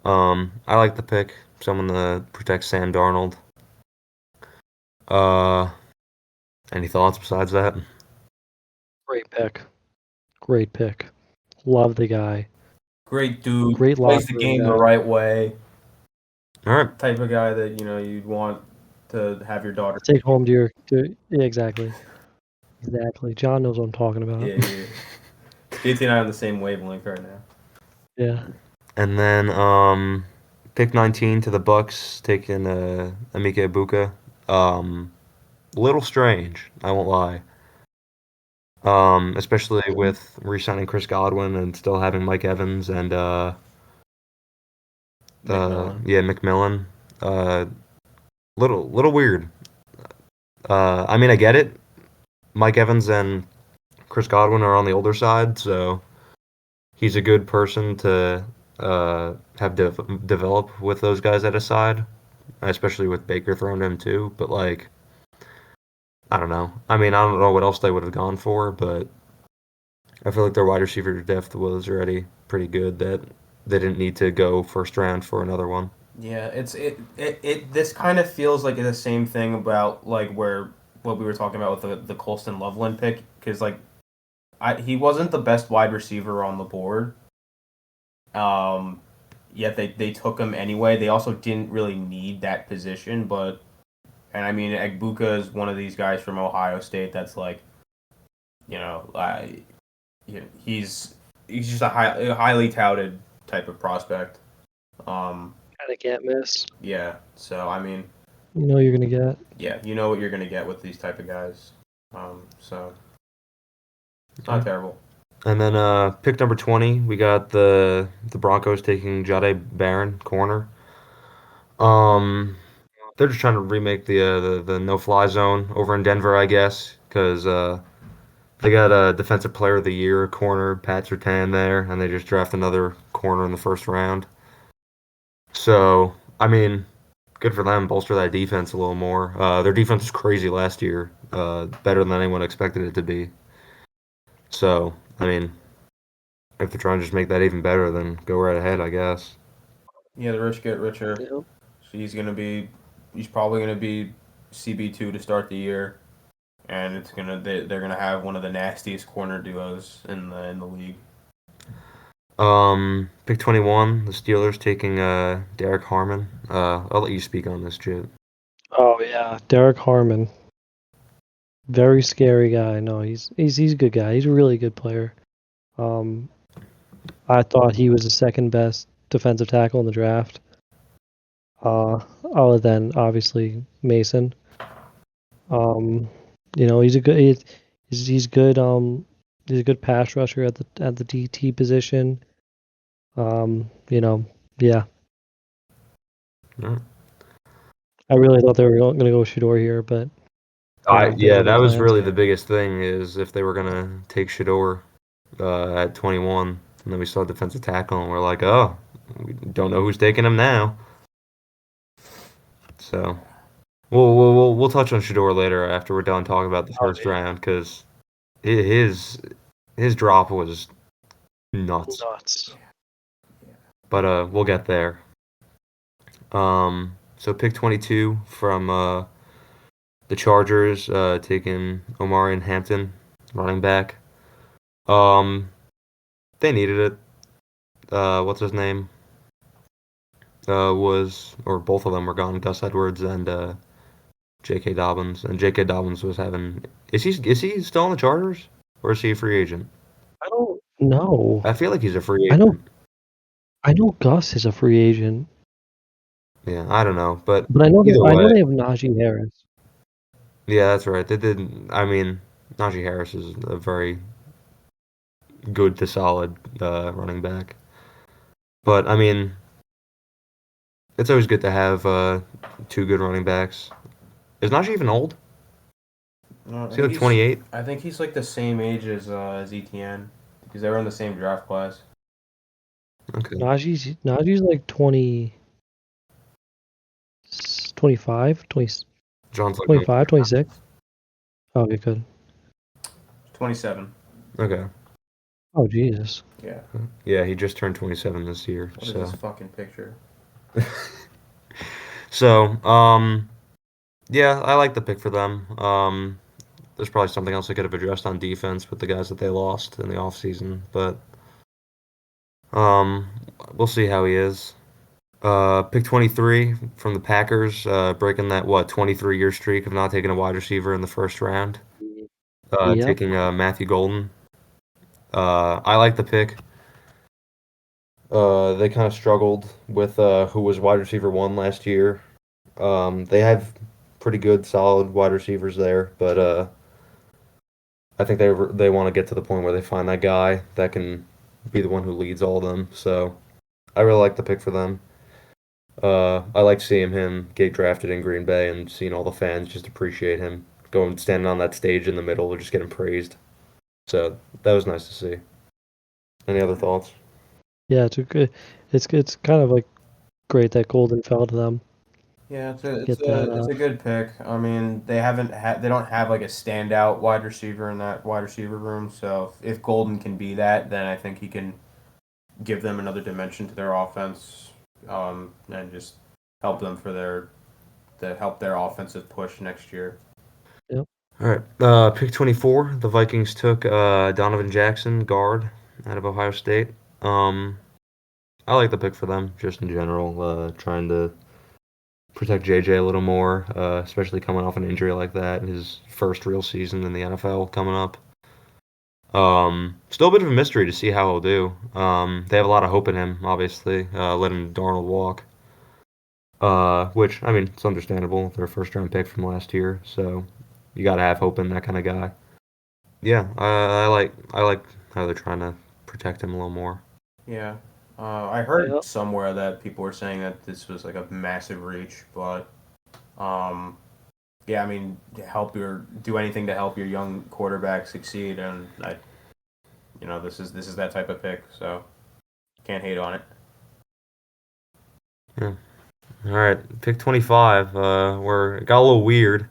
A: I like the pick. Someone to protect Sam Darnold. Uh, any thoughts besides that?
C: Great pick. Great pick. Love the guy.
B: Great dude.
C: Great
B: Plays
C: locker
B: the
C: room
B: game the
C: guy.
B: right way.
A: All right.
B: Type of guy that you'd want to have your daughter.
C: Take home yeah, exactly. Exactly. John knows what I'm talking about.
B: Yeah. JT and I are on the same wavelength right now.
C: Yeah.
A: And then pick 19 to the Bucks, taking Emeka Ibuka. Little strange, I won't lie. Especially with re-signing Chris Godwin and still having Mike Evans and
B: McMillan.
A: McMillan. Uh, little weird. I mean, I get it. Mike Evans and Chris Godwin are on the older side, so he's a good person to have develop with those guys at his side, especially with Baker thrown to him too. But like, I don't know. I mean, I don't know what else they would have gone for, but I feel like their wide receiver depth was already pretty good that they didn't need to go first round for another one.
B: Yeah, this kind of feels like the same thing about like where what we were talking about with the Colston Loveland pick because like he wasn't the best wide receiver on the board. Yet they took him anyway. They also didn't really need that position, but and I mean Egbuka is one of these guys from Ohio State that's like, you know, he's just a highly touted type of prospect.
C: Kind of can't miss.
B: Yeah. So I mean,
C: You know you're gonna get.
B: yeah, you know what you're gonna get with these type of guys. So it's not terrible.
A: And then pick number 20, we got the Broncos taking Jade Barron corner. Um, they're just trying to remake the no fly zone over in Denver, I guess, because they got a defensive player of the year corner Pat Surtain there, and they just draft another corner in the first round. So I mean, good for them, bolster that defense a little more. Their defense was crazy last year, better than anyone expected it to be. So I mean, if they're trying to just make that even better, then go right ahead, I guess.
B: Yeah, the rich get richer.
C: Yep.
B: So he's probably gonna be CB2 to start the year, and they're gonna have one of the nastiest corner duos in the league.
A: Pick 21, the Steelers taking Derek Harmon. I'll let you speak on this, Jit.
C: Oh yeah, Derek Harmon. Very scary guy. No, he's a good guy. He's a really good player. Um, I thought he was the second best defensive tackle in the draft. Other than obviously Mason. Um, he's a good he's good. He's a good pass rusher at the DT position. Yeah,
A: Yeah.
C: I really thought they were going to go Shador here, but they had
A: Yeah,
C: other
A: that was
C: plans.
A: really the biggest thing is if they were gonna take Shador at 21, and then we saw defensive tackle, and we're like, oh, we don't know who's taking him now. So we'll touch on Shador later after we're done talking about the first round because his his drop was nuts.
C: Nuts.
A: But we'll get there. So pick 22 from the Chargers, taking Omarion Hampton, running back. Um, they needed it. What's his name? Was or both of them were gone. Gus Edwards and J.K. Dobbins, and J.K. Dobbins was having. Is he still on the Chargers or is he a free agent?
C: I don't know.
A: I feel like he's a free
C: I know
A: agent.
C: I know Gus is a free agent,
A: Yeah, I don't know, but
C: but
A: either
C: I know
A: way,
C: they have Najee Harris.
A: yeah, that's right. They did. I mean, Najee Harris is a very good to solid running back, but I mean, it's always good to have two good running backs. Is Najee even old? Is he like 28?
B: I think he's like the same age as ETN because they were in the same draft class.
A: Okay.
C: Najee's like 20, 25, 20,
A: John's looking him
C: 25, 26. Okay, good.
B: 27.
A: Okay.
C: Oh Jesus.
B: Yeah.
A: Yeah, he just turned 27 this year.
B: What is this fucking picture?
A: So, yeah, I like the pick for them. There's probably something else they could have addressed on defense with the guys that they lost in the offseason, but um, we'll see how he is. Pick 23 from the Packers, breaking that 23-year streak of not taking a wide receiver in the first round.
C: Yep.
A: Taking Matthew Golden. I like the pick. They kind of struggled with who was wide receiver one last year. They have pretty good, solid wide receivers there, but I think they want to get to the point where they find that guy that can be the one who leads all of them. So I really like the pick for them. I like seeing him get drafted in Green Bay and seeing all the fans just appreciate him going standing on that stage in the middle, just getting praised. So that was nice to see. Any other thoughts?
C: Yeah, it's a good. It's kind of like great that Golden fell to them.
B: Yeah,
C: Get that.
B: it's a good pick. I mean, they don't have like a standout wide receiver in that wide receiver room. So if Golden can be that, then I think he can give them another dimension to their offense, and just help them for help their offensive push next year.
C: Yep.
A: All right. Pick 24. The Vikings took Donovan Jackson, guard out of Ohio State. I like the pick for them just in general, trying to protect JJ a little more, especially coming off an injury like that, his first real season in the NFL coming up. Still a bit of a mystery to see how he'll do. They have a lot of hope in him, obviously, letting Darnold walk. Which I mean, it's understandable. Their first round pick from last year, so you got to have hope in that kind of guy. Yeah, I like how they're trying to protect him a little more.
B: Yeah. I heard
C: Yep.
B: somewhere that people were saying that this was like a massive reach, but um, yeah, I mean, do anything to help your young quarterback succeed, and this is that type of pick, so can't hate on it.
A: Yeah. All right, pick 25. Where it got a little weird.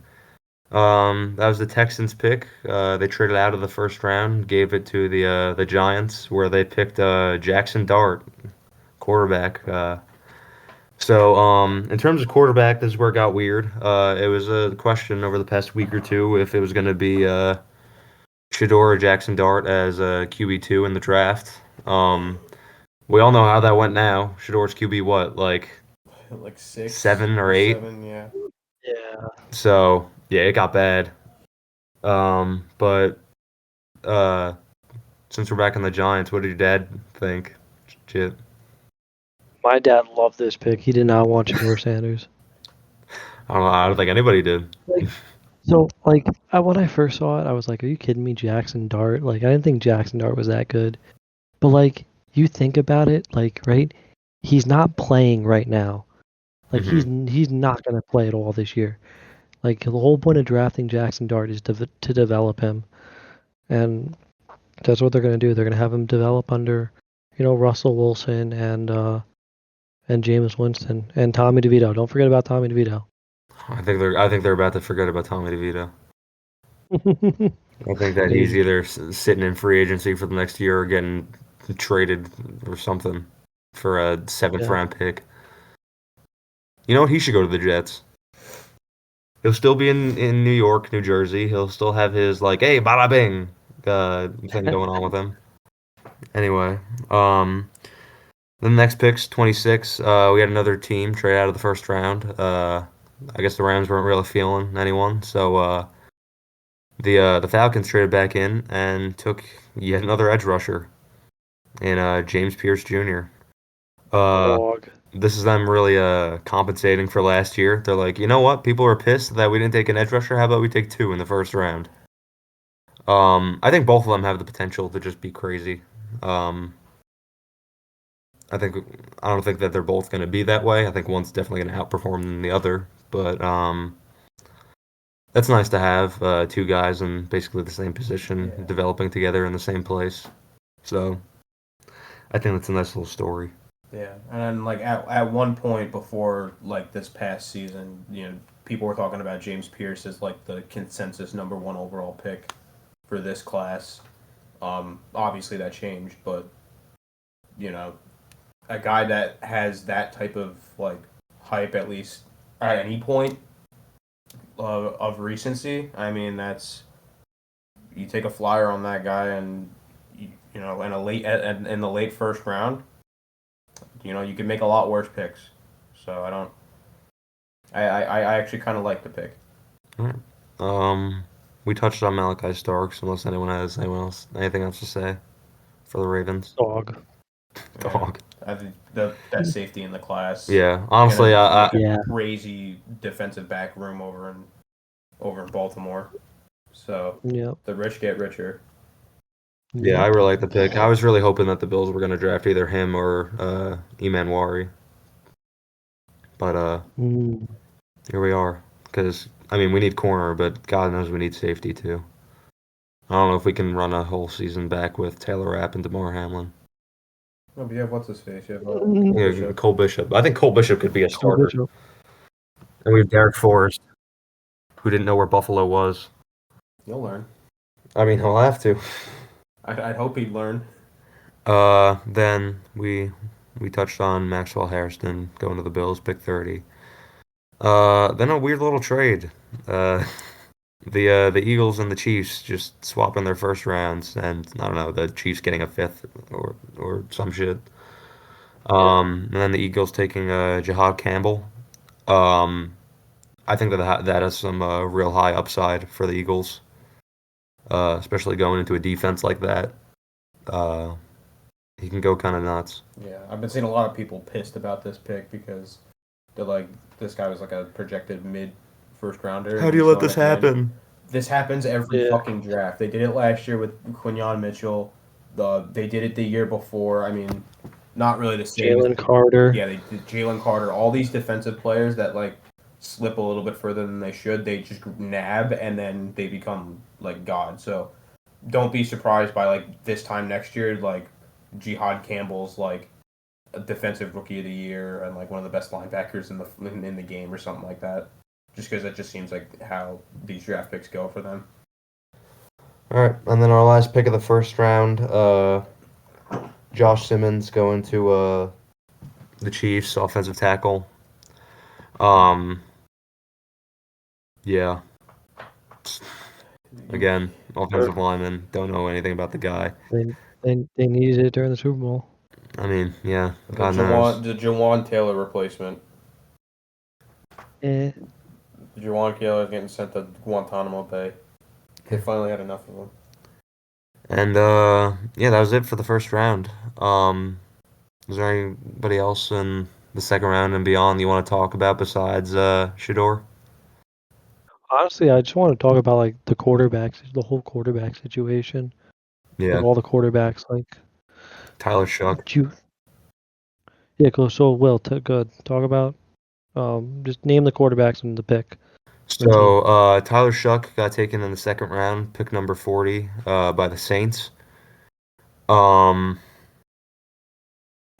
A: That was the Texans pick. They traded out of the first round, gave it to the Giants, where they picked Jackson Dart, quarterback. In terms of quarterback, this is where it got weird. It was a question over the past week or two if it was going to be Shador or Jackson Dart as QB2 in the draft. We all know how that went now. Shador's QB what, like
B: Like six
A: 7 or 8?
B: 7, yeah.
C: Yeah.
A: So yeah, it got bad. But uh, since we're back on the Giants, what did your dad think? Shit.
C: My dad loved this pick. He did not want Shador Sanders.
A: I don't know. I don't think anybody did.
C: Like, so, like, when I first saw it, I was like, "Are you kidding me, Jackson Dart?" Like, I didn't think Jackson Dart was that good. But like, you think about it, like, right? He's not playing right now. Like,
A: Hmm.
C: he's not gonna play at all this year. Like, the whole point of drafting Jackson Dart is to develop him, and that's what they're gonna do. They're gonna have him develop under, Russell Wilson and Jameis Winston and Tommy DeVito. Don't forget about Tommy DeVito.
A: I think they're about to forget about Tommy DeVito. I think that he's
C: Maybe.
A: either sitting in free agency for the next year or getting traded or something for a seventh
C: Yeah.
A: round pick. You know what? He should go to the Jets. He'll still be in New York, New Jersey. He'll still have his like, hey, bada bing, thing going on with him. Anyway, the next pick's 26. We had another team trade out of the first round. I guess the Rams weren't really feeling anyone, so the Falcons traded back in and took yet another edge rusher in James Pierce Jr. Uh,
C: Dog.
A: this is them really compensating for last year. They're like, you know what? People are pissed that we didn't take an edge rusher. How about we take two in the first round? I think both of them have the potential to just be crazy. Um, I think I don't think that they're both going to be that way. I think one's definitely going to outperform than the other, but that's nice to have two guys in basically the same position
B: Yeah.
A: developing together in the same place. So I think that's a nice little story.
B: Yeah, and then like at one point before like this past season, people were talking about James Pierce as like the consensus number one overall pick for this class. Obviously that changed, but you know, a guy that has that type of like hype at least at any point of recency. I mean, that's you take a flyer on that guy, and in in the late first round, you can make a lot worse picks. So I don't. I actually kind of like the pick.
A: All right. We touched on Malachi Starks, unless anything else to say for the Ravens.
C: Dog.
B: Yeah,
A: Dog.
B: I think that safety in the class
A: Yeah, honestly,
B: gonna make a
C: Yeah.
B: crazy defensive back room over in Baltimore. So
C: Yep.
B: the rich get richer.
A: yeah, I
C: Yep.
A: really like the pick. I was really hoping that the Bills were going to draft either him or Eman, but
C: Mm.
A: here we are. Because I mean, we need corner, but God knows we need safety too. I don't know if we can run a whole season back with Taylor Rapp and Damar Hamlin.
B: Oh, but you have what's his face? You have
C: Mm.
B: Cole
A: Yeah,
B: Bishop.
A: Cole Bishop. I think Cole Bishop could be a
C: Cole
A: starter.
C: Bishop.
A: And we have Derek Forrest, who didn't know where Buffalo was.
B: You'll learn.
A: I mean, he'll have to.
B: I'd hope he'd learn.
A: Then we touched on Maxwell Harrison going to the Bills, pick 30. Then a weird little trade. Uh, the Eagles and the Chiefs just swapping their first rounds, and I don't know, the Chiefs getting a fifth or some shit. And then the Eagles taking Jahad Campbell. Um, I think that has some real high upside for the Eagles, especially going into a defense like that. Uh, he can go kind of nuts.
B: Yeah, I've been seeing a lot of people pissed about this pick because they're like, this guy was like a projected mid first rounder,
A: How
B: and
A: do you
B: he's
A: let
B: going
A: this
B: at the end.
A: happen?
B: This happens every
C: Yeah.
B: fucking draft. They did it last year with Quinyon Mitchell. They did it the year before. I mean, not really the same.
C: Jalen Carter.
B: Yeah, they did Jalen Carter. All these defensive players that like slip a little bit further than they should, they just nab and then they become like God. So don't be surprised by like this time next year, like Jihad Campbell's like a defensive rookie of the year and like one of the best linebackers in the game or something like that. Just because it just seems like how these draft picks go for them.
A: All right, and then our last pick of the first round, Josh Simmons going to the Chiefs, offensive tackle. Yeah. Again, offensive lineman. Don't know anything about the guy.
C: They needed it during the Super Bowl.
A: I mean, yeah, God knows.
B: The Jawan Taylor replacement.
C: Eh.
B: Jawan Taylor is getting sent to Guantanamo Bay. They finally had enough of him.
A: And yeah, that was it for the first round. Is there anybody else in the second round and beyond you want to talk about besides Shador?
C: Honestly, I just want to talk about like the quarterbacks, the whole quarterback situation.
A: Yeah,
C: Like all the quarterbacks, like
A: Tyler Shuck.
C: Yeah, cool. So Will, good. Talk about just name the quarterbacks and the pick. The team.
A: So Tyler Shuck got taken in the second round, pick number 40 by the Saints. Um,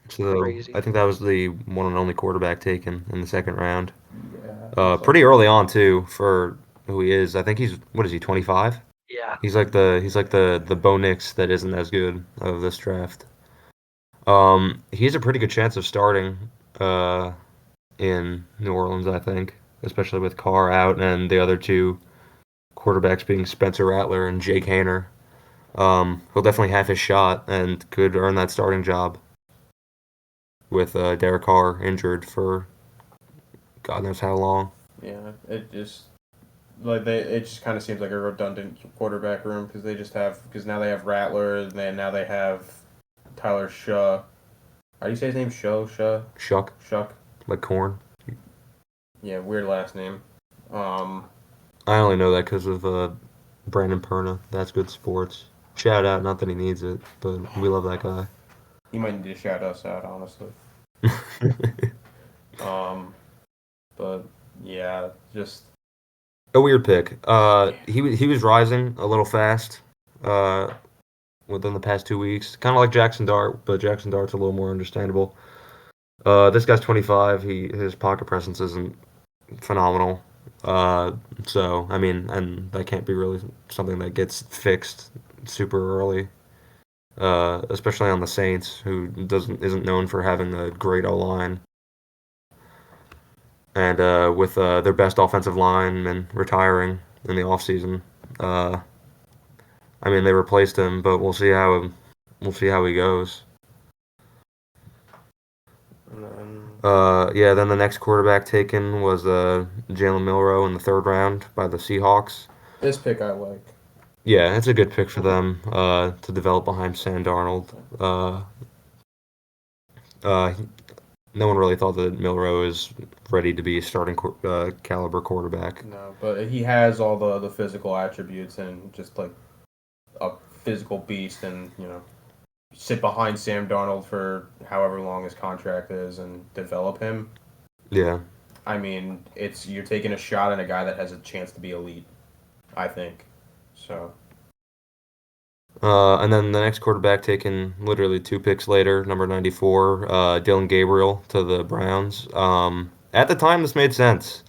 A: so
C: Crazy.
A: I think that was the one and only quarterback taken in the second round.
B: Yeah.
A: Pretty early on too for who he is. I think he's what is he 25?
C: Yeah.
A: He's like the Bo Nix that isn't as good of this draft. He has a pretty good chance of starting in New Orleans, I think, especially with Carr out and the other two quarterbacks being Spencer Rattler and Jake Haener. He'll definitely have his shot and could earn that starting job with Derek Carr injured for God knows how long.
B: Yeah, it just it just kind of seems like a redundant quarterback room because now they have Rattler and then now they have Tyler Shaw. How do you say his name?
A: Shuck, like corn.
B: Yeah, weird last name.
A: I only know that because of Brandon Perna. That's good sports. Shout out, not that he needs it, but we love that guy.
B: He might need to shout us out, honestly. But yeah, just
A: A weird pick. He was rising a little fast within the past 2 weeks, kind of like Jackson Dart, but Jackson Dart's a little more understandable. This guy's 25. His pocket presence isn't phenomenal. So I mean, and that can't be really something that gets fixed super early. Especially on the Saints, who isn't known for having a great O line, and with their best offensive lineman retiring in the offseason. I mean, they replaced him, but we'll see how he goes. Yeah. Then the next quarterback taken was Jalen Milroe in the third round by the Seahawks.
B: this pick I like.
A: Yeah, it's a good pick for them to develop behind Sam Darnold. Uh, no one really thought that Milroe is ready to be a starting caliber quarterback.
B: No, but he has all the physical attributes and just like a physical beast, and sit behind Sam Darnold for however long his contract is and develop him.
A: Yeah.
B: I mean, you're taking a shot at a guy that has a chance to be elite, I think. So.
A: And then the next quarterback taken literally 2 picks later, number 94, Dylan Gabriel to the Browns. At the time, this made sense.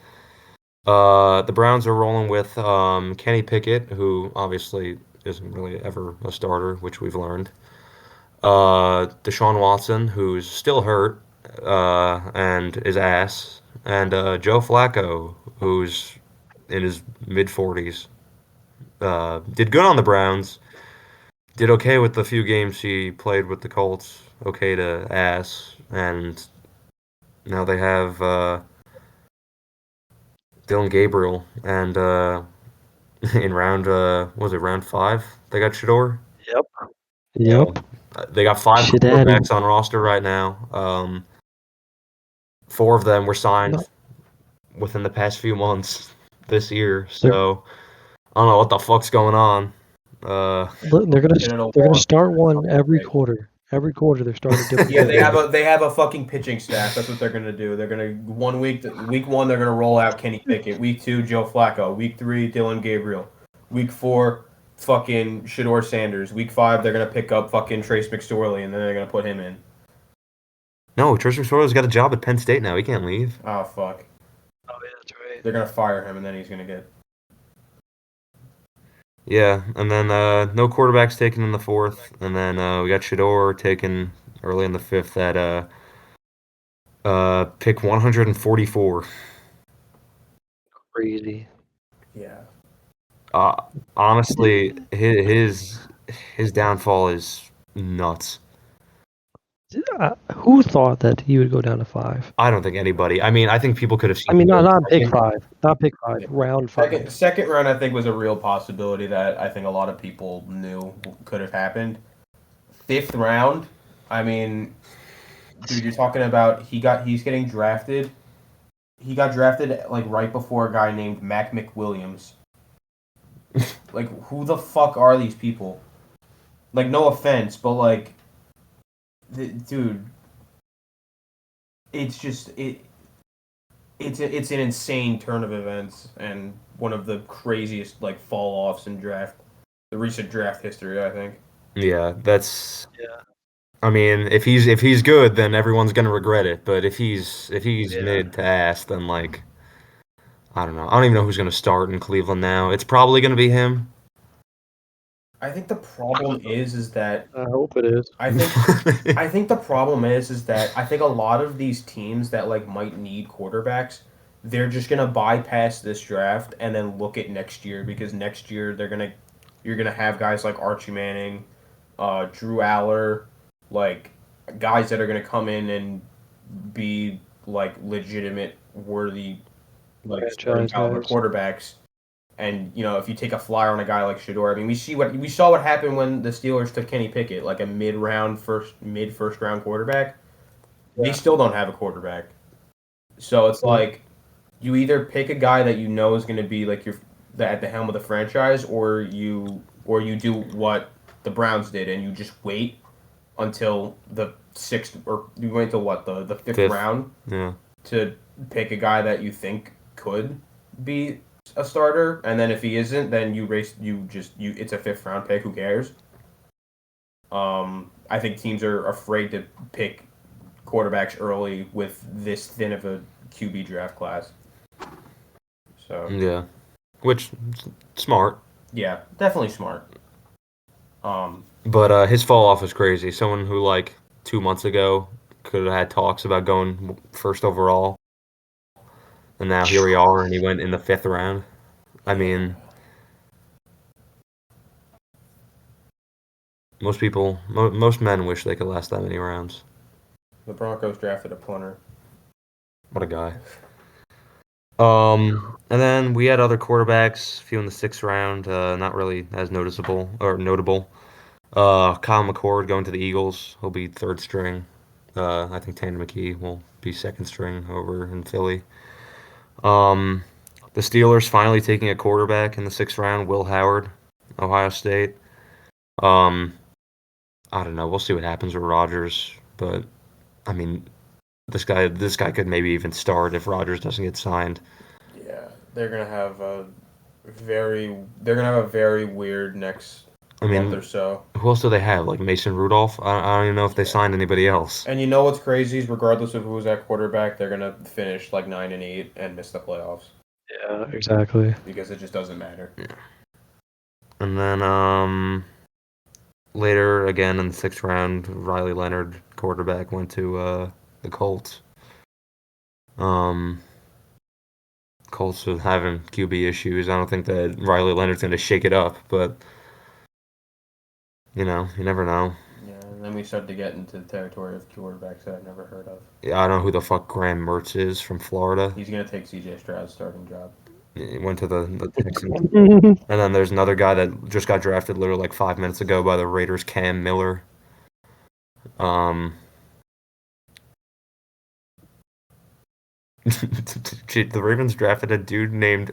A: The Browns are rolling with Kenny Pickett, who obviously isn't really ever a starter, which we've learned. Deshaun Watson, who's still hurt and is ass, and Joe Flacco, who's in his mid 40s. Did good on the Browns. Did okay with the few games he played with the Colts. Okay to ass, and now they have Dylan Gabriel, and in round what was it round 5? They got Shador.
C: Yep.
A: So,
C: Yep.
A: they got 5
C: Shit at him.
A: quarterbacks on roster right now. 4 of them were signed within the past few months this year. So I don't know what the fuck's going on.
C: Look, they're
B: Hit it a
C: gonna
B: wall.
C: start one every
B: Right.
C: quarter. Every quarter they're starting a different
B: Yeah, they
C: quarterback.
B: have a fucking pitching staff. That's what they're gonna do. They're gonna week one they're gonna roll out Kenny Pickett. Week two Joe Flacco. Week three Dylan Gabriel. Week four fucking Shador Sanders. Week five they're gonna pick up fucking Trace McSorley and then they're gonna put him in.
A: No, Tristan McSorley's got a job at Penn State now. He can't leave.
B: Oh fuck.
C: Oh yeah, that's right.
B: They're gonna fire him and then he's gonna get.
A: Yeah, and then no quarterbacks taken in the fourth, and then we got Shador taken early in the fifth at pick 144.
C: Crazy.
B: Yeah.
A: Uh, honestly, his downfall is nuts.
C: Who thought that he would go down to 5?
A: I don't think anybody. I mean, I think people could have seen.
C: I mean,
A: him go
C: not pick
A: second.
C: 5, not pick 5,
B: Yeah.
C: round 5.
B: Second round I think was a real possibility that I think a lot of people knew could have happened. Fifth round, I mean, dude, you're talking about he's getting drafted. He got drafted like right before a guy named Mac McWilliams. Like, who the fuck are these people? Like, no offense, but like, dude, it's just it's an insane turn of events and one of the craziest like fall offs in the recent draft history. I think.
A: Yeah, that's.
C: Yeah.
A: I mean, if he's good, then everyone's gonna regret it. But if he's
C: Yeah.
A: mid to ass, then like I don't know. I don't even know who's gonna start in Cleveland now. It's probably gonna be him.
B: I think the problem is that
C: I hope it is.
B: I think the problem is that I think a lot of these teams that like might need quarterbacks, they're just gonna bypass this draft and then look at next year because next year you're gonna have guys like Archie Manning, Drew Aller, like guys that are gonna come in and be like legitimate, worthy, like starting caliber
C: Franchise
B: quarterbacks. And if you take a flyer on a guy like Shador, I mean, we saw what happened when the Steelers took Kenny Pickett, like a mid first round quarterback. They still don't have a quarterback, so it's like you either pick a guy that you know is going to be like at the helm of the franchise, or you do what the Browns did and you just wait until the sixth or you wait until what the fifth round
A: Yeah.
B: to pick a guy that you think could be a starter, and then if he isn't, then it's a fifth round pick. Who cares? I think teams are afraid to pick quarterbacks early with this thin of a QB draft class. So
A: Yeah. Which smart.
B: yeah, definitely smart.
A: But his fall off was crazy. Someone who like 2 months ago could have had talks about going first overall, and now here we are, and he went in the fifth round. I mean, most men wish they could last that many rounds.
B: The Broncos drafted a punter.
A: What a guy. And then we had other quarterbacks, a few in the sixth round, not really as noticeable or notable. Kyle McCord going to the Eagles. He'll be third string. I think Tanner McKee will be second string over in Philly. The Steelers finally taking a quarterback in the sixth round, Will Howard, Ohio State. I don't know. We'll see what happens with Rodgers, but I mean, this guy could maybe even start if Rodgers doesn't get signed.
B: Yeah, they're gonna have a very weird next
A: I mean,
B: month or so.
A: who else do they have? Like Mason Rudolph? I don't even know if they signed anybody else.
B: And you know what's crazy is regardless of who's at quarterback, they're gonna finish like 9-8 and miss the playoffs
C: Yeah, exactly.
B: because it just doesn't matter.
A: And then later again in the sixth round, Riley Leonard, quarterback, went to the Colts. Colts are having QB issues. I don't think that Riley Leonard's going to shake it up, but you never know.
B: Yeah, and then we started to get into the territory of quarterbacks that I've never heard of.
A: Yeah, I don't know who the fuck Graham Mertz is from Florida.
B: He's gonna take CJ Stroud's starting job.
A: He went to the Texans. And then there's another guy that just got drafted literally like 5 minutes ago by the Raiders, Cam Miller. The Ravens drafted a dude named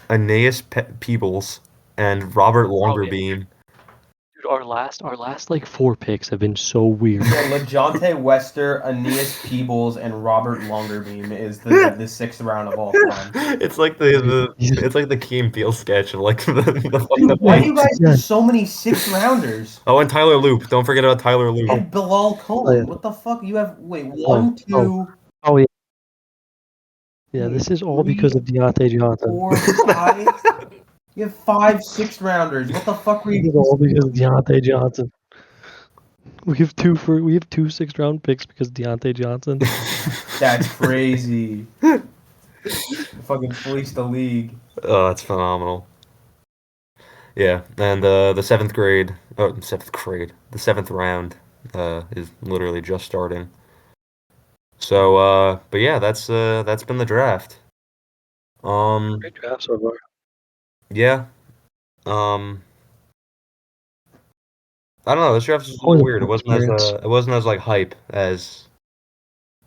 A: Aeneas Peebles and Robert Longerbeam.
C: Our last like 4 picks have been so weird.
B: Yeah, LeJontay Wester, Aeneas Peebles, and Robert Longerbeam is the sixth round of all time.
A: It's like it's like the Key and Peele sketch of like
B: Dude, why do you guys
C: Yeah.
B: have so many sixth rounders?
A: Oh, and Tyler Loop. Don't forget about Tyler Loop.
B: And Bilal Cohen.
C: yeah.
B: What the fuck? You have wait,
C: Oh,
B: 1, 2,
C: Oh yeah. Yeah, this is all because of Deontay Johnson.
B: 4, 5. You have 5 sixth rounders. What the fuck were
C: This
B: you?
C: is all because of Deontay Johnson. We have 2 6th round picks because of Deontay Johnson.
B: That's crazy. Fucking fleeced the league.
A: Oh, that's phenomenal. Yeah, and the seventh round is literally just starting. So, but yeah, that's been the draft.
C: Great draft so far.
A: Yeah. I don't know. This draft was a
C: Always
A: little
C: a
A: weird.
C: cool experience.
A: It wasn't as like hype as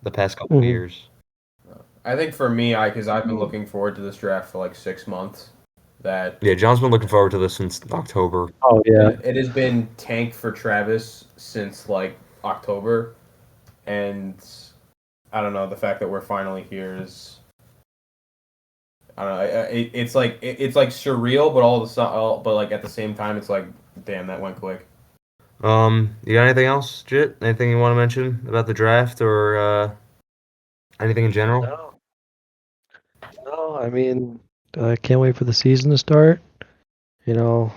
A: the past couple of
C: Mhm.
A: years.
B: I think for me, because I've been looking forward to this draft for like 6 months. That
A: Yeah, John's been looking forward to this since October.
C: Oh yeah.
B: it has been tank for Travis since like October, and I don't know, the fact that we're finally here is, I don't know, it's like surreal, but but like at the same time, it's like, damn, that went quick.
A: You got anything else, Jit? Anything you want to mention about the draft or anything in general?
C: No, I mean, I can't wait for the season to start. You know,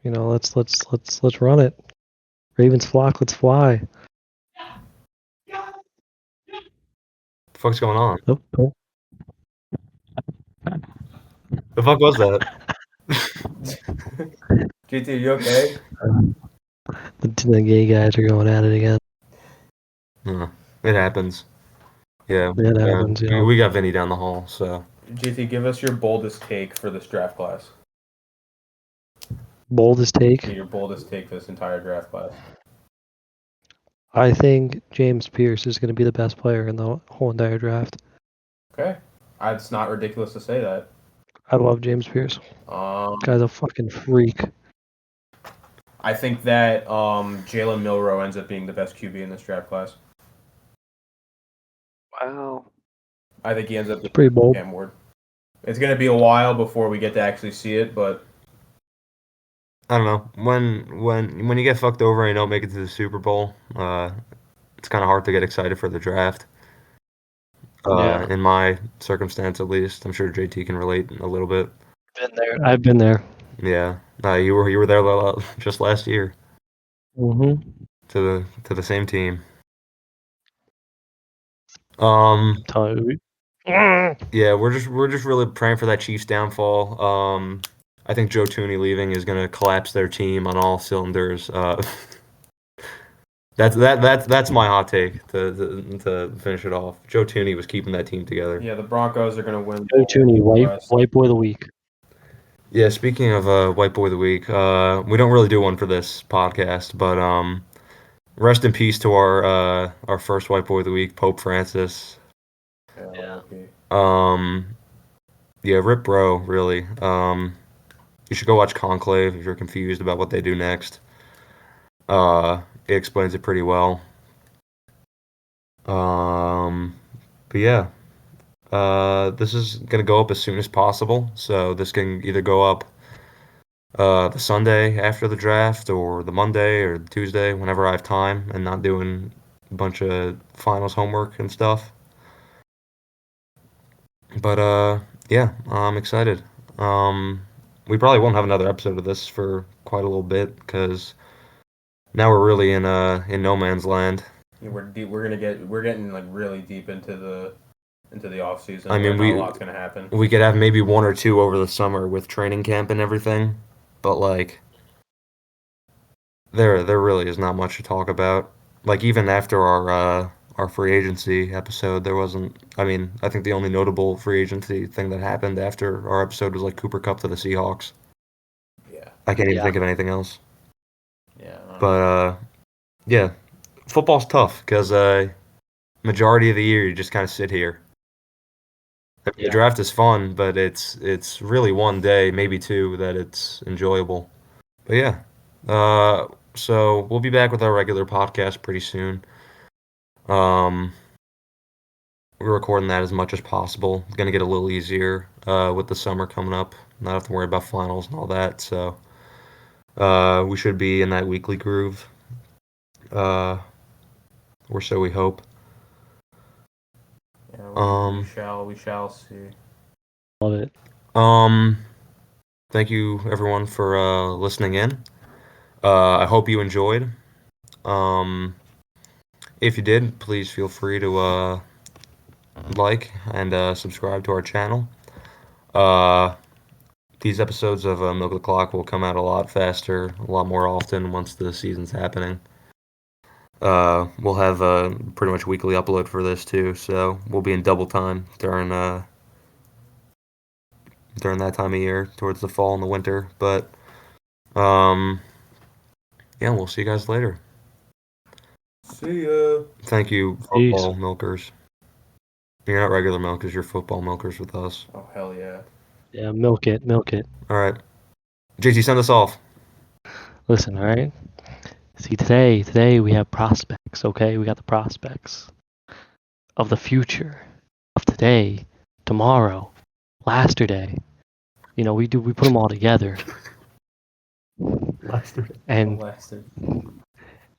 C: let's run it. Ravens flock, let's fly.
A: The fuck's going on?
C: Oh.
A: The fuck was that?
B: GT, you okay?
C: The gay guys are going at it again.
A: It happens. Yeah,
C: It happens, you know.
A: we got Vinny down the hall, so
B: GT, give us your boldest take for this draft class.
C: Boldest take.
B: Your boldest take for this entire draft class.
C: I think James Pierce is going to be the best player in the whole entire draft.
B: Okay, it's not ridiculous to say that.
C: I love James Pierce. Guy's a fucking freak.
B: I think that Jalen Milroe ends up being the best QB in this draft class.
C: Wow.
B: I think he ends up
C: It's pretty bold.
B: Cam Ward. It's going to be a while before we get to actually see it, but
A: I don't know. When you get fucked over and you don't make it to the Super Bowl, it's kind of hard to get excited for the draft.
C: Yeah.
A: In my circumstance, at least, I'm sure JT can relate a little bit.
C: Been there. I've been there.
A: Yeah, you were there just last year
C: Mm-hmm.
A: to the same team. Yeah, we're just really praying for that Chiefs downfall. I think Joe Tooney leaving is gonna collapse their team on all cylinders. That's my hot take to finish it off. Joe Tooney was keeping that team together.
B: yeah, the Broncos are going to win.
C: Joe Tooney, white boy of the week.
A: Yeah, speaking of White Boy of the Week, we don't really do one for this podcast, but rest in peace to our first White Boy of the Week, Pope Francis.
B: Yeah. Okay.
A: Yeah, rip bro, really. You should go watch Conclave if you're confused about what they do next. It explains it pretty well. But yeah, this is gonna go up as soon as possible. So this can either go up the Sunday after the draft, or the Monday or the Tuesday, whenever I have time and not doing a bunch of finals homework and stuff. But yeah, I'm excited. We probably won't have another episode of this for quite a little bit because now we're really in no man's land.
B: Yeah, we're deep. We're getting like really deep into the off season.
A: I mean,
B: a lot's gonna happen.
A: We could have maybe one or two over the summer with training camp and everything, but like there really is not much to talk about. Like even after our free agency episode, there wasn't. I mean, I think the only notable free agency thing that happened after our episode was like Cooper Kupp to the Seahawks.
B: Yeah.
A: I can't even think of anything else.
B: Yeah.
A: But yeah, football's tough because majority of the year you just kind of sit here. The draft is fun, but it's really one day, maybe two, that it's enjoyable. But yeah, So we'll be back with our regular podcast pretty soon. Um, we're recording that as much as possible. It's gonna get a little easier with the summer coming up. Not have to worry about finals and all that. So we should be in that weekly groove. Uh, or so we hope.
B: Yeah,
A: Um,
B: we shall see.
C: Love it.
A: um, thank you everyone for listening in. I hope you enjoyed. Um, if you did, please feel free to like and subscribe to our channel. Uh, these episodes of Milk the Clock will come out a lot faster, a lot more often once the season's happening. We'll have a pretty much weekly upload for this too, so we'll be in double time during that time of year, towards the fall and the winter. But um, yeah, we'll see you guys later.
B: See ya.
A: Thank you,
C: Peace.
A: football milkers. You're not regular milkers, you're football milkers with us.
B: Oh hell yeah.
C: Yeah, milk it, milk it.
A: All right, JT, send us off.
C: Listen, all right. See, today we have prospects. Okay, we got the prospects of the future, of today, tomorrow, yesterday. You know, we put them all together, and
B: Lasted.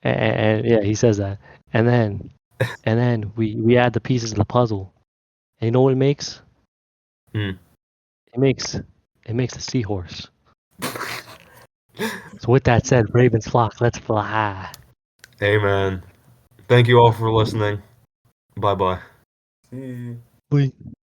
C: and yeah, he says that, and then we add the pieces of the puzzle, and you know what it makes?
A: Hmm.
C: It makes a seahorse. So with that said, Ravens flock, let's fly.
A: Amen. Thank you all for listening. Bye bye.
B: See ya.
C: Bye.